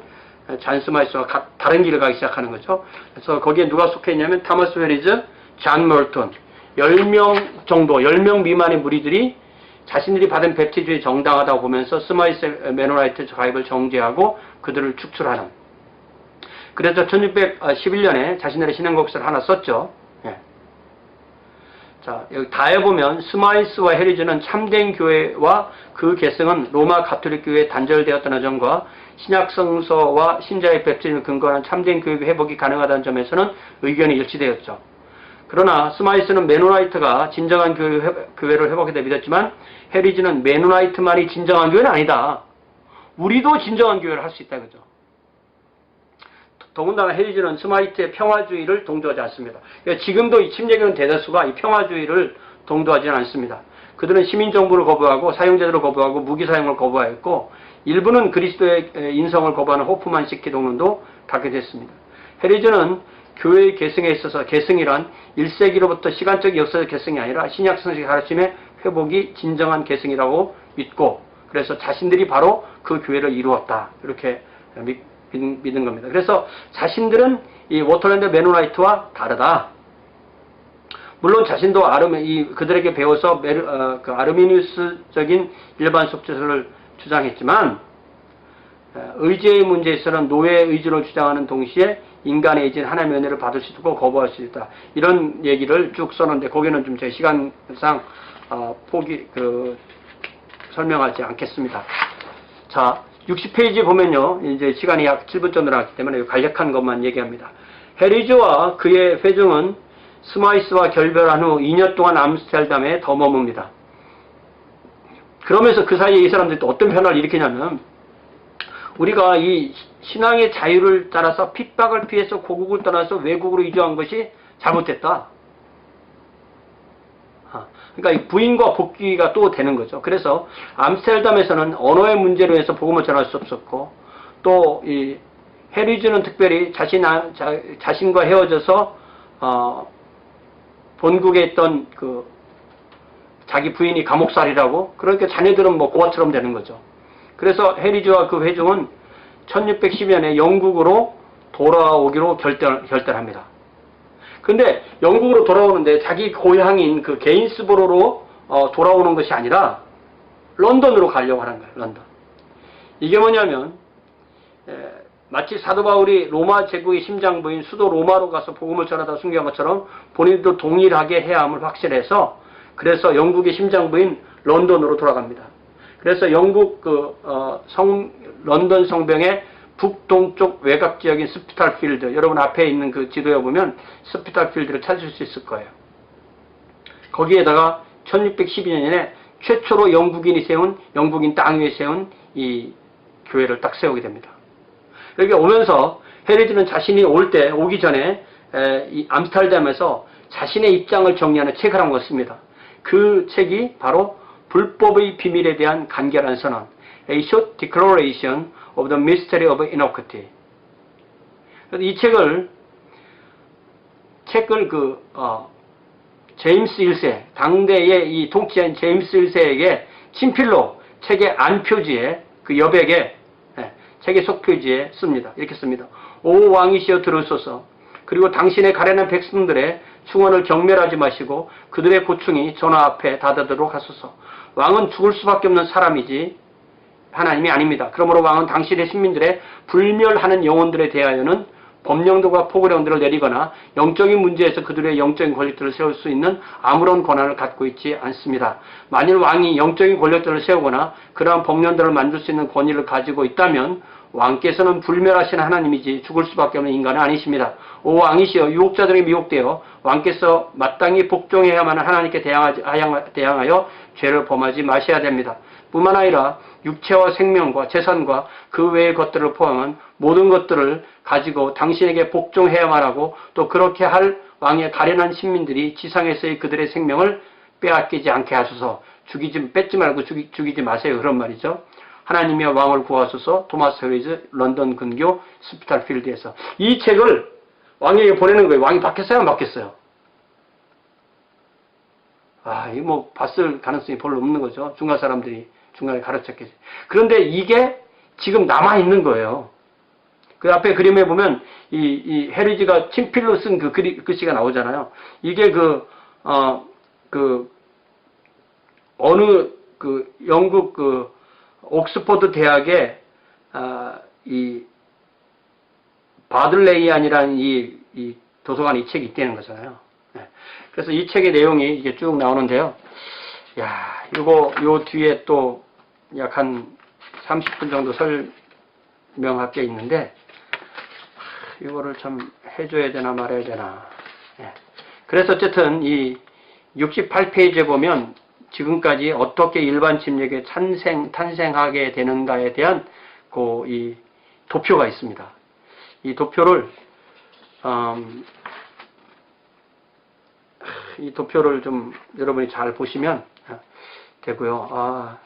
S1: 잔 스마이스와 다른 길을 가기 시작하는 거죠. 그래서 거기에 누가 속해 있냐면 타머스 헤리즈, 잔 멀턴, 10명 정도, 10명 미만의 무리들이 자신들이 받은 뵙티즘이 정당하다고 보면서 스마이스 메노나이트 가입을 정죄하고 그들을 축출하는. 그래서 1611년에 자신들의 신앙곡서를 하나 썼죠. 예. 자, 여기 다에 보면 스마이스와 헤리즈는 참된 교회와 그 계승은 로마 가톨릭 교회에 단절되었다는 점과 신약성서와 신자의 뵙티즘을 근거한 참된 교회 회복이 가능하다는 점에서는 의견이 일치되었죠. 그러나 스마이스는 메노나이트가 진정한 교회를 회복하게 믿었지만 헤리즈는 메노나이트만이 진정한 교회는 아니다. 우리도 진정한 교회를 할 수 있다 그죠. 더군다나 헤리즈는 스마이트의 평화주의를 동조하지 않습니다. 그러니까 지금도 이 침례교는 대다수가 이 평화주의를 동조하지는 않습니다. 그들은 시민정부를 거부하고 사용제도를 거부하고 무기 사용을 거부하였고 일부는 그리스도의 인성을 거부하는 호프만식 기독론도 갖게 됐습니다. 헤리즈는 교회의 계승에 있어서 계승이란 1세기로부터 시간적 역사적 계승이 아니라 신약 성경의 가르침의 회복이 진정한 계승이라고 믿고 그래서 자신들이 바로 그 교회를 이루었다. 이렇게 믿는 겁니다. 그래서 자신들은 이 워털랜드 메노나이트와 다르다. 물론 자신도 그들에게 배워서 그 아르미니우스적인 일반 속죄서를 주장했지만 의지의 문제에서는 노예의 의지를 주장하는 동시에 인간의 의지는 하나님의 은혜를 받을 수 있고 거부할 수 있다. 이런 얘기를 쭉 썼는데 거기는 좀 제 시간상 설명하지 않겠습니다. 자, 60페이지 보면요. 이제 시간이 약 7분 정도 남았기 때문에 간략한 것만 얘기합니다. 헤리즈와 그의 회중은 스마이스와 결별한 후 2년 동안 암스테르담에 더 머뭅니다. 그러면서 그 사이에 이 사람들이 또 어떤 변화를 일으키냐면 우리가 이 신앙의 자유를 따라서 핍박을 피해서 고국을 떠나서 외국으로 이주한 것이 잘못됐다. 그러니까 부인과 복귀가 또 되는 거죠. 그래서 암스테르담에서는 언어의 문제로 해서 복음을 전할 수 없었고 또 이 헤리즈는 특별히 자신과 헤어져서 본국에 있던 그 자기 부인이 감옥살이라고, 그러니까 자녀들은 뭐 고아처럼 되는 거죠. 그래서 해리지와 그 회중은 1610년에 영국으로 돌아오기로 결단합니다. 근데 영국으로 돌아오는데 자기 고향인 그 게인스보로로 돌아오는 것이 아니라 런던으로 가려고 하는 거예요. 런던. 이게 뭐냐면 마치 사도 바울이 로마 제국의 심장부인 수도 로마로 가서 복음을 전하다 순교한 것처럼 본인도 동일하게 해야 함을 확신해서, 그래서 영국의 심장부인 런던으로 돌아갑니다. 그래서 영국 런던 성병의 북동쪽 외곽 지역인 스피탈필드, 여러분 앞에 있는 그 지도에 보면 스피탈필드를 찾을 수 있을 거예요. 거기에다가 1612년에 최초로 영국인 땅 위에 세운 이 교회를 딱 세우게 됩니다. 여기 오면서 헤리지는 자신이 오기 전에 이 암스테르담에서 자신의 입장을 정리하는 책을 한 권 씁니다. 그 책이 바로 불법의 비밀에 대한 간결한 선언, A Short Declaration of the Mystery of Iniquity. 이 책을 제임스 1세, 당대의 이 통치자인 제임스 1세에게 친필로 책의 안표지에, 그 여백에, 책의 속표지에 씁니다. 이렇게 씁니다. 오 왕이시여 들으소서. 그리고 당신의 가련한 백성들의 충언을 경멸하지 마시고 그들의 고충이 전화 앞에 닫아도록 하소서. 왕은 죽을 수밖에 없는 사람이지 하나님이 아닙니다. 그러므로 왕은 당신의 신민들의 불멸하는 영혼들에 대하여는 법령들과 포고령들을 내리거나 영적인 문제에서 그들의 영적인 권력들을 세울 수 있는 아무런 권한을 갖고 있지 않습니다. 만일 왕이 영적인 권력들을 세우거나 그러한 법령들을 만들 수 있는 권위를 가지고 있다면 왕께서는 불멸하신 하나님이지 죽을 수밖에 없는 인간은 아니십니다. 오 왕이시여, 유혹자들에게 미혹되어 왕께서 마땅히 복종해야만 하나님께 대항하여 죄를 범하지 마셔야 됩니다. 뿐만 아니라 육체와 생명과 재산과 그 외의 것들을 포함한 모든 것들을 가지고 당신에게 복종해야만 하고, 또 그렇게 할 왕의 가련한 신민들이 지상에서의 그들의 생명을 빼앗기지 않게 하소서. 뺏지 말고 죽이지 마세요. 그런 말이죠. 하나님의 왕을 구하소서. 토마스 헤리지, 런던 근교 스피탈필드에서. 이 책을 왕에게 보내는 거예요. 왕이 받겠어요? 안 받겠어요? 이거 뭐 봤을 가능성이 별로 없는 거죠. 중간 사람들이 중간에 가르쳤겠지. 그런데 이게 지금 남아있는 거예요. 그 앞에 그림에 보면 이 헤리지가 친필로 쓴 그 글씨가 나오잖아요. 이게 영국 옥스퍼드 대학의 이 바들레이안이라는 이 도서관에 이 책이 있다는 거잖아요. 그래서 이 책의 내용이 이게 쭉 나오는데요. 요 뒤에 또 약 한 30분 정도 설명할 게 있는데, 이거를 참 해줘야 되나 말아야 되나. 그래서 어쨌든 이 68페이지에 보면 지금까지 어떻게 일반 침략에 탄생하게 되는가에 대한 이 도표가 있습니다. 이 도표를 좀 여러분이 잘 보시면 되고요.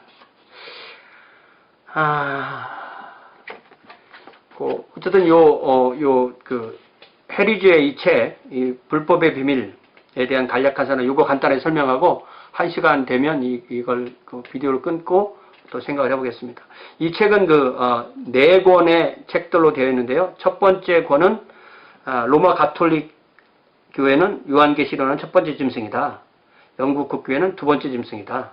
S1: 어쨌든 헤리지의 이 책, 이 불법의 비밀에 대한 간략한 사는 이거 간단하게 설명하고 1시간 되면 이걸 비디오를 끊고 또 생각을 해보겠습니다. 이 책은 4권의 책들로 되어 있는데요. 첫 번째 권은 로마 가톨릭 교회는 요한계시록은 첫 번째 짐승이다. 영국 국교회는 두 번째 짐승이다.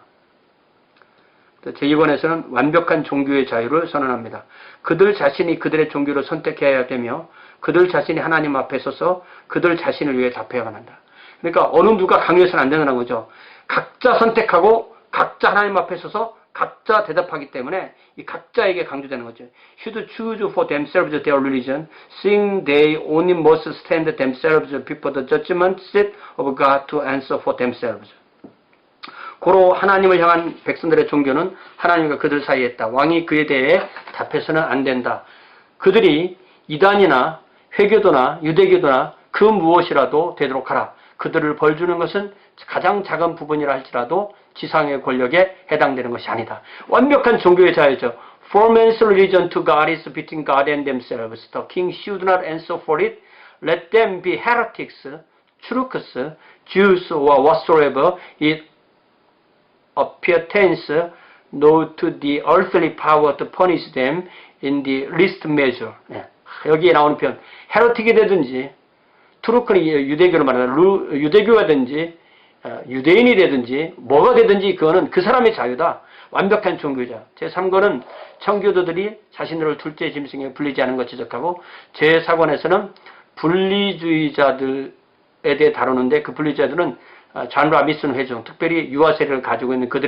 S1: 제2권에서는 완벽한 종교의 자유를 선언합니다. 그들 자신이 그들의 종교를 선택해야 되며 그들 자신이 하나님 앞에 서서 그들 자신을 위해 답해야만 한다. 그러니까 어느 누가 강요해서는 안 된다는 거죠. 각자 선택하고 각자 하나님 앞에 서서 각자 대답하기 때문에 이 각자에게 강조되는 거죠. Should choose for themselves their religion, seeing they only must stand themselves before the judgment seat of God to answer for themselves. 고로 하나님을 향한 백성들의 종교는 하나님과 그들 사이에 있다. 왕이 그에 대해 답해서는 안 된다. 그들이 이단이나 회교도나 유대교도나 그 무엇이라도 되도록 하라. 그들을 벌주는 것은 가장 작은 부분이라 할지라도 지상의 권력에 해당되는 것이 아니다. 완벽한 종교의 자유죠. For man's religion to God is between God and themselves. The king should not answer for it. Let them be heretics. trucks, Jews or whatsoever it appertains not to the earthly power to punish them in the least measure. 예. 여기에 나오는 표현, 헤레틱이 되든지, 트루크는 유대교를 말하는 유대교가든지, 유대인이 되든지, 뭐가 되든지 그거는 그 사람의 자유다. 완벽한 종교자. 제3권은 청교도들이 자신들을 둘째 짐승에 불리지 않은 것 지적하고, 제4권에서는 분리주의자들에 대해 다루는데 그 분리주의자들은 잔라 미슨 회중, 특별히 유아 세력을 가지고 있는 그들